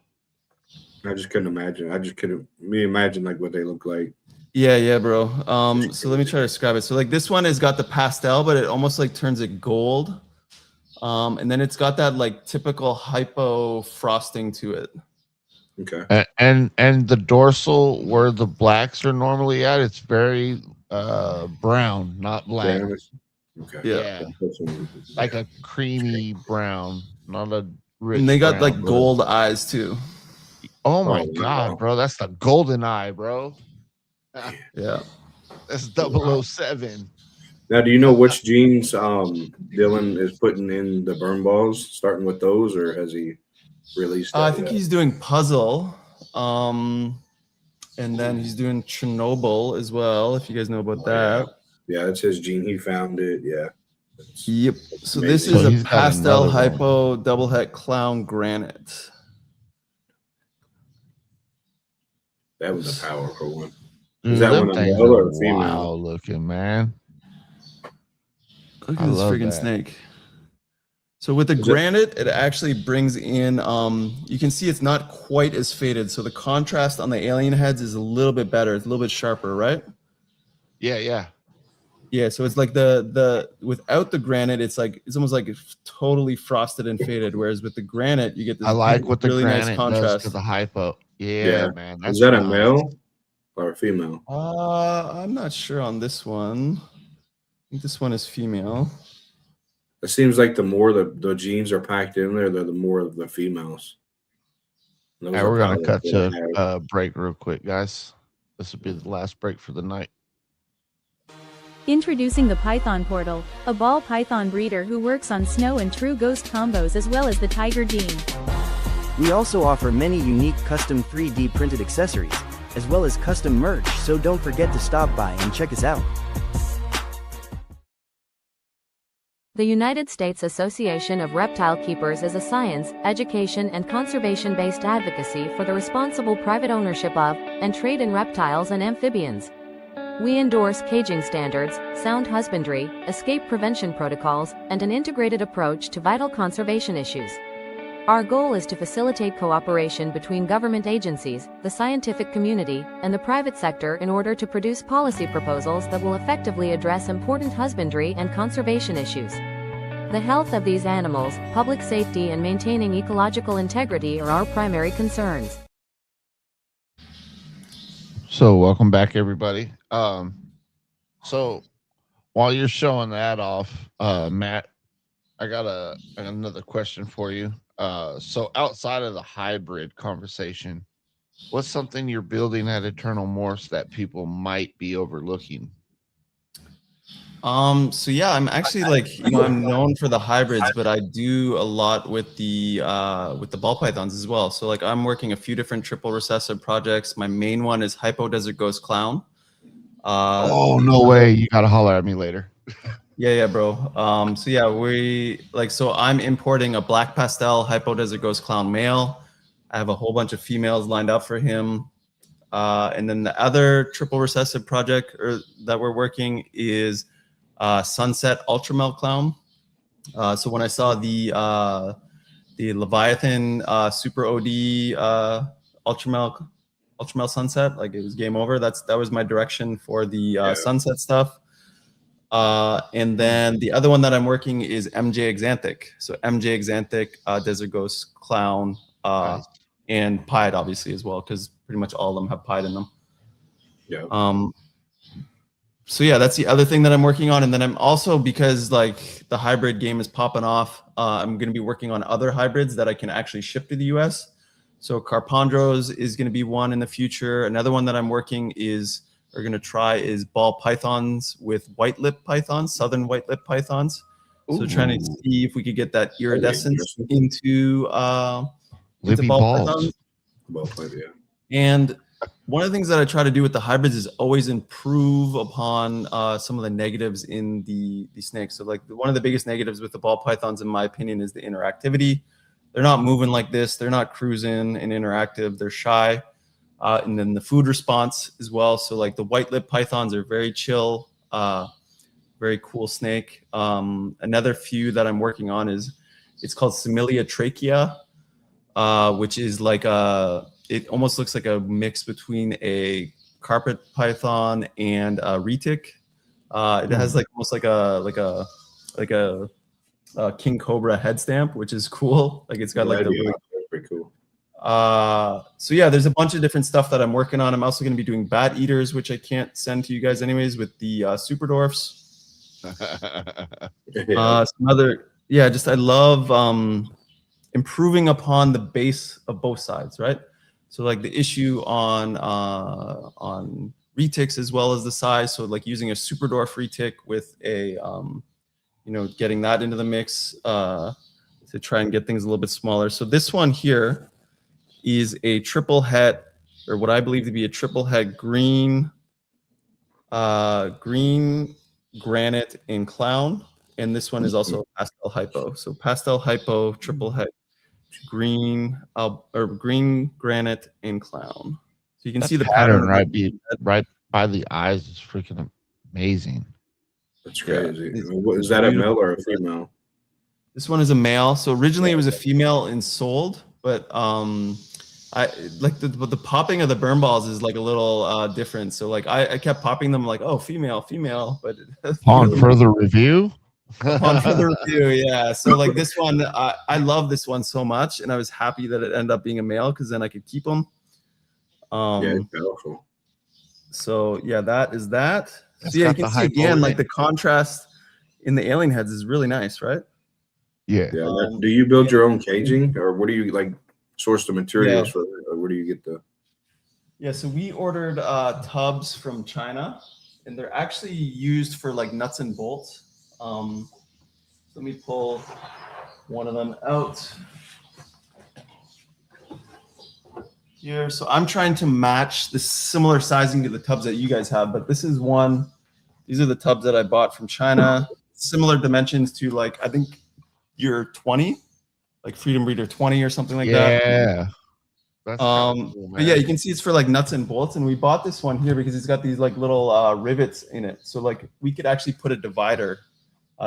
I just couldn't imagine. I just couldn't imagine like what they look like. Yeah, bro. So let me try to describe it. So like this one has got the pastel, but it almost like turns it gold. And then it's got that like typical hypo frosting to it. Okay. and the dorsal where the blacks are normally at, it's very brown, not black. Damn it. Okay. Yeah. Like a creamy brown, not a rich. And they got brown, like but- gold eyes too. Oh my Oh, god, wow. bro, that's the golden eye, bro. Yeah. That's 007. Now, do you know which genes Dylan is putting in the burn balls, starting with those, or has he released? I that think yet? he's doing puzzle. And then he's doing Chernobyl as well, if you guys know about that. Yeah, that's his gene. He found it. Yeah. Yep. So this amazing. is So a he's got pastel another one. hypo double het clown granite. That was a powerful one. Dude, Is that them one a things male or are a female? wild looking, man. Look I at this love freaking that. snake. So with the granite, it actually brings in, you can see it's not quite as faded. So the contrast on the alien heads is a little bit better. It's a little bit sharper, right? Yeah. Yeah, so it's like the without the granite, it's almost like it's totally frosted and faded. Whereas with the granite, you get this I like what the really nice granite does contrast. to the hypo. Yeah, man. Is That's that a nice. male or a female? I'm not sure on this one. I think this one is female. It seems like the more the genes are packed in there, the more of the females. All right, we're gonna cut to break real quick, guys. This will be the last break for the night. Introducing the Python Portal, a ball python breeder who works on snow and true ghost combos as well as the tiger gene. We also offer many unique custom 3D printed accessories, as well as custom merch, so don't forget to stop by and check us out. The United States Association of Reptile Keepers is a science, education, and conservation-based advocacy for the responsible private ownership of, and trade in reptiles and amphibians. We endorse caging standards, sound husbandry, escape prevention protocols, and an integrated approach to vital conservation issues. Our goal is to facilitate cooperation between government agencies, the scientific community, and the private sector in order to produce policy proposals that will effectively address important husbandry and conservation issues. The health of these animals, public safety, and maintaining ecological integrity are our primary concerns. So, welcome back, everybody. So while you're showing that off, Matt, I got another question for you. So outside of the hybrid conversation, what's something you're building at Eternal Morphs that people might be overlooking? So yeah, I'm actually I'm known for the hybrids, but I do a lot with the ball pythons as well. So like I'm working a few different triple recessive projects. My main one is Hypo Desert Ghost Clown. Oh, no way. You got to holler at me later. Yeah, bro. So yeah, so I'm importing a black pastel Hypo Desert Ghost Clown male. I have a whole bunch of females lined up for him. And then the other triple recessive project that we're working is Sunset Ultramel Clown. So when I saw the Leviathan Super OD Ultramel Sunset, like it was game over. That was my direction for the Sunset stuff. And then the other one that I'm working is MJ Exanthic. So MJ Exanthic, Desert Ghost Clown, Nice. and Pied obviously as well, because pretty much all of them have Pied in them. Yeah. So yeah, that's the other thing that I'm working on. And then I'm also, because like the hybrid game is popping off, I'm going to be working on other hybrids that I can actually ship to the US. So Carpondros is going to be one in the future. Another one that I'm working is ball pythons with white lip pythons, southern white lip pythons. So trying to see if we could get that iridescence into Lippy ball balls. pythons. And one of the things that I try to do with the hybrids is always improve upon some of the negatives in the snakes. So like one of the biggest negatives with the ball pythons, in my opinion, is the interactivity. They're not moving like this. They're not cruising and interactive. They're shy. And then the food response as well. So like the white lip pythons are very chill, very cool snake. Another few that I'm working on it's called Similia trachea, which is like it almost looks like a mix between a carpet python and a retic. It has like almost like a king cobra head stamp, which is cool. Like it's got like the pretty cool. So yeah, there's a bunch of different stuff that I'm working on. I'm also going to be doing bat eaters, which I can't send to you guys anyways, with the super dwarfs. Some other, I love improving upon the base of both sides, right? So like the issue on retics as well as the size. So like using a super dwarf retic with a getting that into the mix to try and get things a little bit smaller. So this one here is a triple het, or what I believe to be a triple het green, granite, and clown. And this one is also pastel hypo. So pastel hypo, triple het, green, green, granite, and clown. So you can see the pattern right by the eyes is freaking amazing. That's crazy. Is that a male or a female? This one is a male. So originally it was a female and sold, but I like the popping of the burn balls is like a little different. So like I kept popping them like, oh, female, but On further review. upon further review, yeah. So like this one, I love this one so much, and I was happy that it ended up being a male because then I could keep them. Yeah, it's powerful. So yeah, that is that. It's So yeah, you got can the see hype again, over like it. the contrast in the alien heads is really nice, right? Yeah. Yeah. Do you build your own caging, or what do you like source the materials for that, or where do you get the? Yeah, so we ordered tubs from China, and they're actually used for like nuts and bolts. Let me pull one of them out here. So I'm trying to match the similar sizing to the tubs that you guys have, but this is one. These are the tubs that I bought from China. Similar dimensions to like, I think your 20, like Freedom Breeder 20 or something like that. Yeah. That's cool, but yeah, you can see it's for like nuts and bolts, and we bought this one here because it's got these like little rivets in it. So like we could actually put a divider.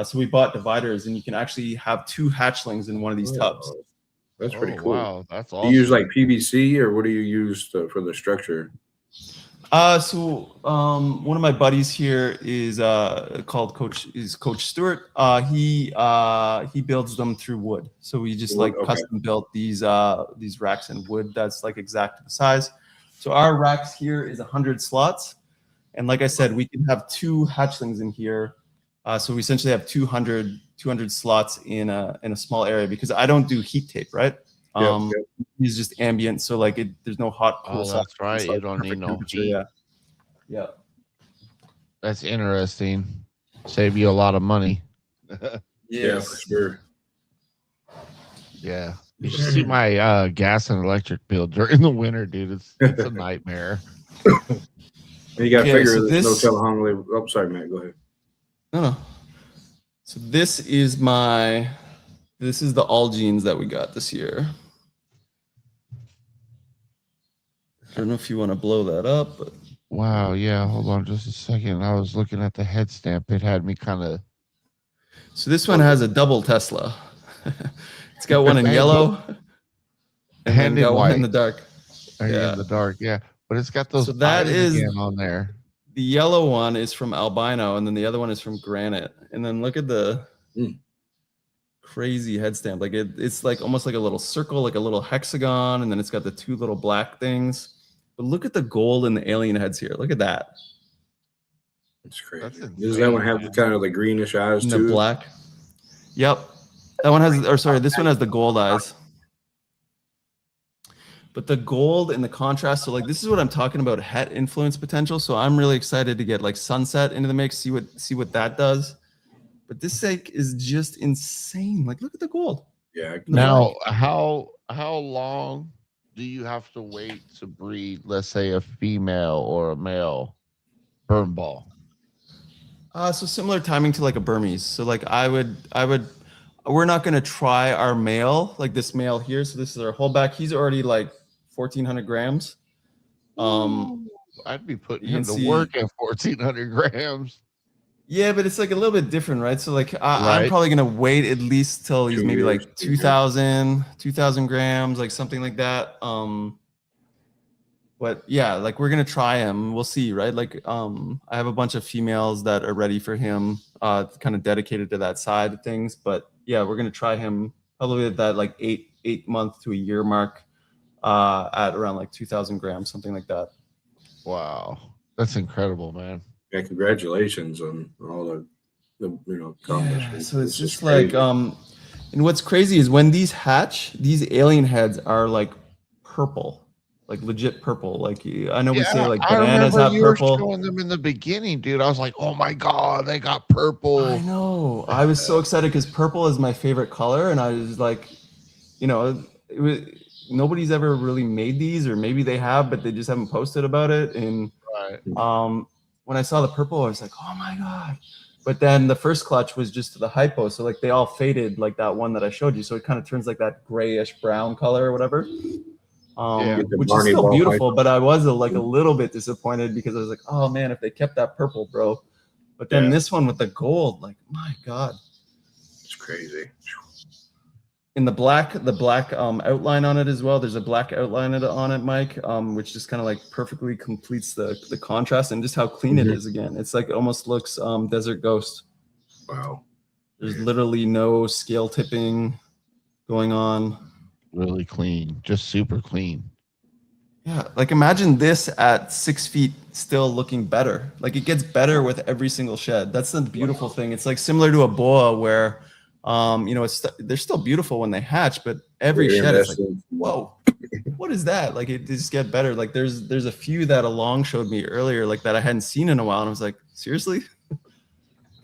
So we bought dividers, and you can actually have 2 hatchlings in one of these tubs. That's pretty cool. Wow, that's awesome. Do you use like PVC, or what do you use for the structure? So one of my buddies here is called Coach Stewart. He builds them through wood. So we just like custom built these racks in wood that's like exact to the size. So our racks here is 100 slots, and like I said, we can have 2 hatchlings in here. So we essentially have 200 slots in a small area because I don't do heat tape, right? It's just ambient, so like there's no hot. Oh, that's right. You don't need no heat. Yeah. That's interesting. Save you a lot of money. Yeah, for sure. Yeah. You should see my gas and electric bill during the winter, dude. It's a nightmare. You got to figure there's no telling how long. Oh, sorry, Matt. Go ahead. No. So this is the all genes that we got this year. I don't know if you want to blow that up, but wow, yeah. Hold on just a second. I was looking at the head stamp. It had me kind of. So this one has a double Tesla. It's got one in yellow and got one in the dark. Yeah, in the dark, yeah. But it's got those. So that is on there. The yellow one is from albino, and then the other one is from granite. And then look at the crazy head stamp. Like it's like almost like a little circle, like a little hexagon, and then it's got the 2 little black things. But look at the gold in the alien heads here. Look at that. That's crazy. Does that one have kind of the greenish eyes and too? The black. Yep. That one has, or sorry, this one has the gold eyes. But the gold and the contrast, so like this is what I'm talking about, het influence potential. So I'm really excited to get like sunset into the mix, see what that does. But this like is just insane. Like look at the gold. Yeah. Now, how long do you have to wait to breed, let's say, a female or a male burn ball? So similar timing to like a Burmese. So like I would we're not gonna try our male, like this male here. So this is our holdback. He's already like 1,400 grams. I'd be putting him to work at 1,400 grams. Yeah, but it's like a little bit different, right? So like I'm probably gonna wait at least till he's maybe like 2,000 grams, like something like that. But yeah, like we're gonna try him. We'll see, right? Like I have a bunch of females that are ready for him, kind of dedicated to that side of things. But yeah, we're gonna try him probably at that like 8 month to a year mark, at around like 2,000 grams, something like that. Wow, that's incredible, man. Yeah, congratulations on all the accomplishments. So it's just like and what's crazy is when these hatch, these alien heads are like purple. Like legit purple. Like I know we say like bananas have you purple. Were showing them in the beginning, dude. I was like, oh my god, they got purple. I know. I was so excited because purple is my favorite color, and I was like, nobody's ever really made these, or maybe they have, but they just haven't posted about it. And when I saw the purple, I was like, oh my god. But then the first clutch was just the hypo, so like they all faded like that one that I showed you. So it kind of turns like that grayish brown color or whatever. Which is still beautiful, but I was a little bit disappointed because I was like, oh man, if they kept that purple, bro. But then this one with the gold, like my god, it's crazy. in the black outline on it as well. There's a black outline on it, Mike, which just kind of like perfectly completes the contrast and just how clean it is. Again, it's like it almost looks Desert Ghost. Wow. There's literally no scale tipping going on. Really clean, just super clean. Yeah, like imagine this at 6 feet still looking better. Like it gets better with every single shed. That's the beautiful thing. It's like similar to a boa where, you know, they're still beautiful when they hatch, but every shed is like, whoa, what is that? Like it just get better. Like there's a few that Along showed me earlier, like that I hadn't seen in a while, and I was like, seriously?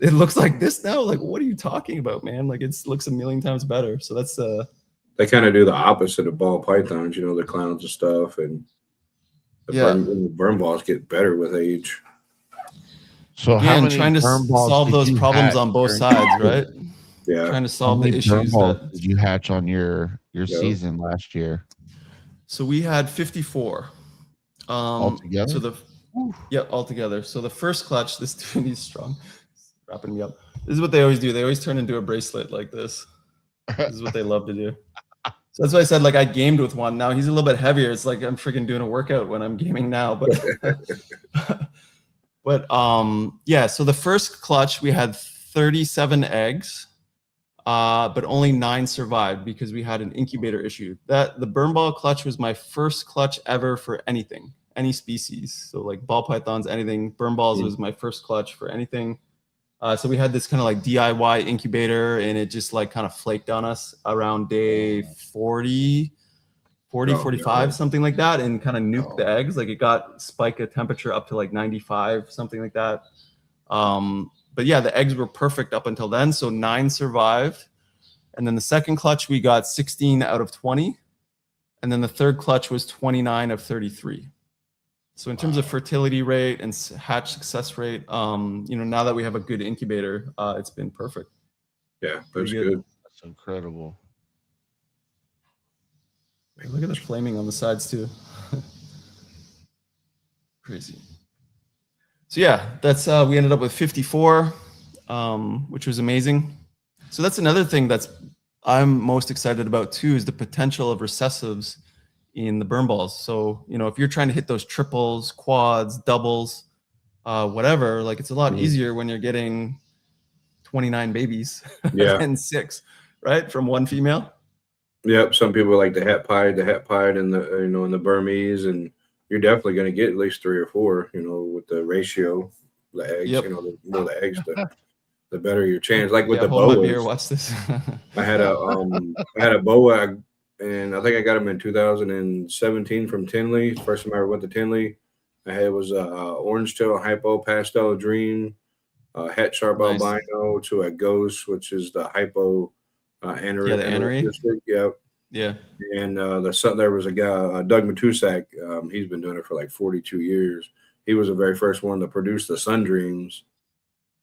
It looks like this now? Like what are you talking about, man? Like it looks a million times better. So that's they kind of do the opposite of ball pythons, you know, the clowns and stuff, and the burn balls get better with age. So how many trying to solve those problems on both sides, right? Yeah, trying to solve the issues that did you hatch on your season last year? So we had 54 altogether. So altogether. So the first clutch, this dude, he's strong, he's wrapping me up. This is what they always do. They always turn into a bracelet like this. This is what they love to do. So that's why I said, like, I gamed with one. Now he's a little bit heavier. It's like I'm freaking doing a workout when I'm gaming now. But yeah. So the first clutch we had 37 eggs, but only 9 survived because we had an incubator issue. The burn ball clutch was my first clutch ever for anything, any species. So like ball pythons, anything. Burn balls was my first clutch for anything. So we had this kind of like DIY incubator, and it just like kind of flaked on us around day 45, something like that, and kind of nuked the eggs. Like it got spike a temperature up to like 95, something like that. But yeah, the eggs were perfect up until then. So 9 survived. And then the second clutch, we got 16 out of 20. And then the third clutch was 29 of 33. So in terms of fertility rate and hatch success rate, you know, now that we have a good incubator, it's been perfect. Yeah, that's good. That's incredible. Look at the flaming on the sides too. Crazy. So yeah, that's we ended up with 54, which was amazing. So that's another thing I'm most excited about too, is the potential of recessives in the burn balls. So, you know, if you're trying to hit those triples, quads, doubles, whatever, like it's a lot easier when you're getting 29 babies and 6, right, from one female. Yep. Some people like the het pied, and the, you know, and the Burmese, and you're definitely going to get at least 3 or 4, you know, with the ratio, the eggs, you know, the more the eggs, the better your chance. Like with the boas. Beer, watch this. I had a boa, and I think I got him in 2017 from Tinley. First time I ever went to Tinley. I had was a orange tail hypo pastel dream, het sharp albino to a ghost, which is the hypo anery. Yeah, the anery. Yeah. And there was a guy, Doug Matusak. He's been doing it for like 42 years. He was the very first one to produce the Sun Dreams.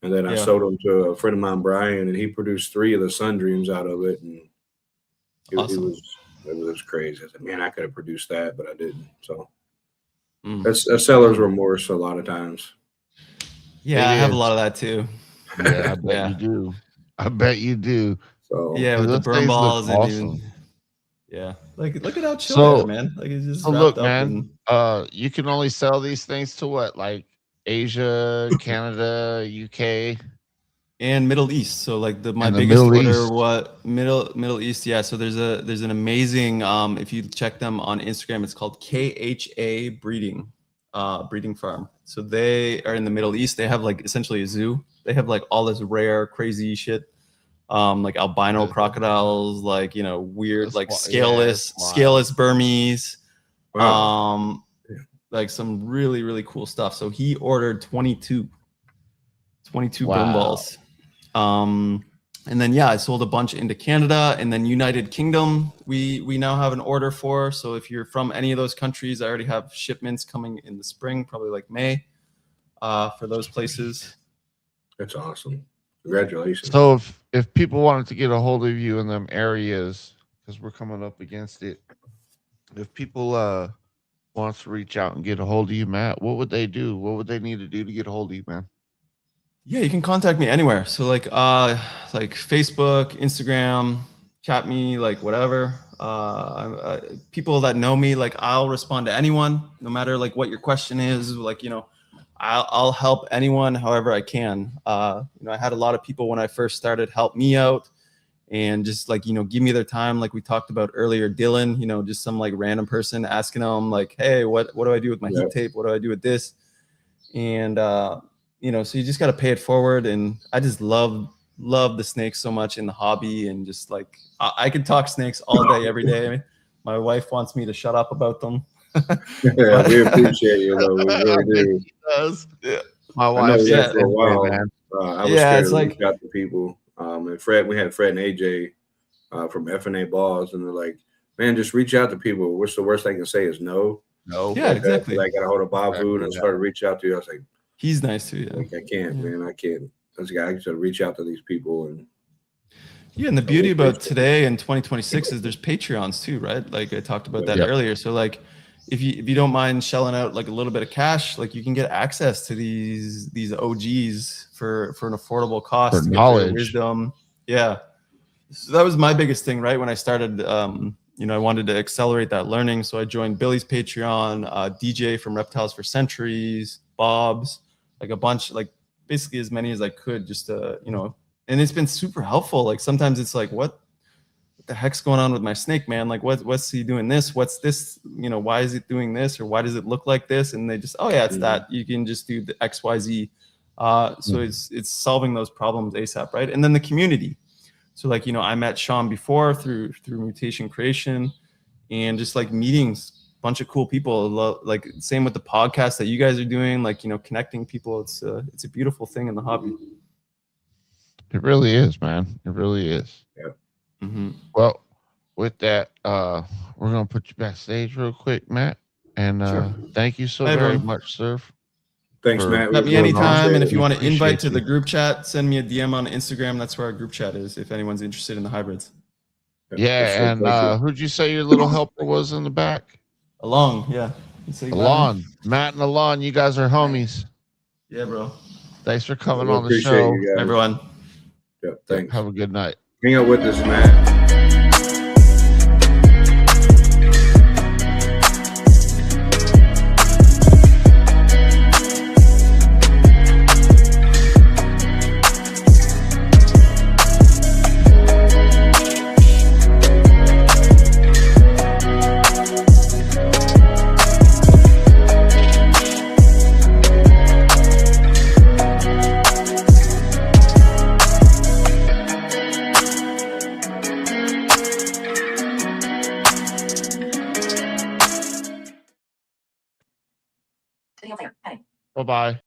And then I sold them to a friend of mine, Brian, and he produced 3 of the Sun Dreams out of it. And it was crazy. I said, man, I could have produced that, but I didn't. So that's a seller's remorse a lot of times. Yeah, I have a lot of that too. Yeah, I bet you do. I bet you do. So yeah, with the burn balls and even, like look at how chill man. Like it's just look, man. You can only sell these things to what, like Asia, Canada, UK, and Middle East. So like my biggest order, Middle East. Yeah. So there's an amazing if you check them on Instagram, it's called KHA breeding farm. So they are in the Middle East. They have like essentially a zoo. They have like all this rare, crazy shit. Like albino crocodiles, like, you know, weird, like scaleless Burmese. Wow. Like some really, really cool stuff. So he ordered 22 burn balls. And then, I sold a bunch into Canada, and then United Kingdom, we now have an order for. So if you're from any of those countries, I already have shipments coming in the spring, probably like May, for those places. That's awesome. Congratulations. So if people wanted to get a hold of you in them areas, because we're coming up against it, if people wants to reach out and get a hold of you, Matt, what would they do? What would they need to do to get a hold of you, man? Yeah, you can contact me anywhere. So like Facebook, Instagram, chat me, like whatever. People that know me, like I'll respond to anyone, no matter like what your question is. Like, you know, I'll help anyone however I can. You know, I had a lot of people when I first started help me out and just like, you know, give me their time. Like we talked about earlier, Dylan, you know, just some like random person asking them like, hey, what do I do with my heat tape? What do I do with this? And, you know, so you just got to pay it forward. And I just love the snakes so much in the hobby. And just like, I could talk snakes all day, every day. My wife wants me to shut up about them. Yeah, we appreciate you though. We really do. He does. Yeah. My I know wife yeah, said for a while. man. I was Yeah, scared it's to like- reach out to people. And Fred, we had Fred and AJ from FNA Balls, and they're like, "Man, just reach out to people. What's the worst they can say is no." No. Yeah, exactly. I got a hold of Bob Exactly, Vood and yeah. started reaching out to you. I was like, He's nice too. Yeah. I can't, man. I can't. I just got to reach out to these people. And Yeah, and the beauty about today in 2026 is there's Patreons too, right? Like I talked about that Yep. earlier. So like if you don't mind shelling out like a little bit of cash, like you can get access to these OGs for an affordable cost For to get their knowledge. wisdom. Yeah. So that was my biggest thing, right? When I started you know, I wanted to accelerate that learning. So I joined Billy's Patreon, DJ from Reptiles for Centuries, Bob's, like a bunch, like basically as many as I could, just to, you know, and it's been super helpful. Like sometimes it's like, what the heck's going on with my snake, man? Like what's he doing this? What's this? You know, why is it doing this? Or why does it look like this? And they just, oh yeah, it's that. You can just do the XYZ. So it's solving those problems ASAP, right? And then the community. So like, you know, I met Sean before through Mutation Creation, and just like meetings, bunch of cool people. Like same with the podcast that you guys are doing, like, you know, connecting people. It's a beautiful thing in the hobby. It really is, man. It really is. Mm-hmm. Well, with that, we're gonna put you backstage real quick, Matt. And Sure. thank you so Hi, very everyone. much, sir. thanks, For- Matt. Let me We really anytime, appreciate and it. if you want to invite Appreciate to the you. group chat, send me a DM on Instagram. That's where our group chat is. If anyone's interested in the hybrids. for sure. Yeah, and Thank you. who'd you say your little helper was in the back? Along, yeah. You say goodbye, man? Alon. Matt and Alon, you guys are homies. Yeah, bro. Thanks for coming We on the appreciate show. you guys. Everyone. Yeah, thanks. Have a good night. Hang out with us, Matt. Bye bye.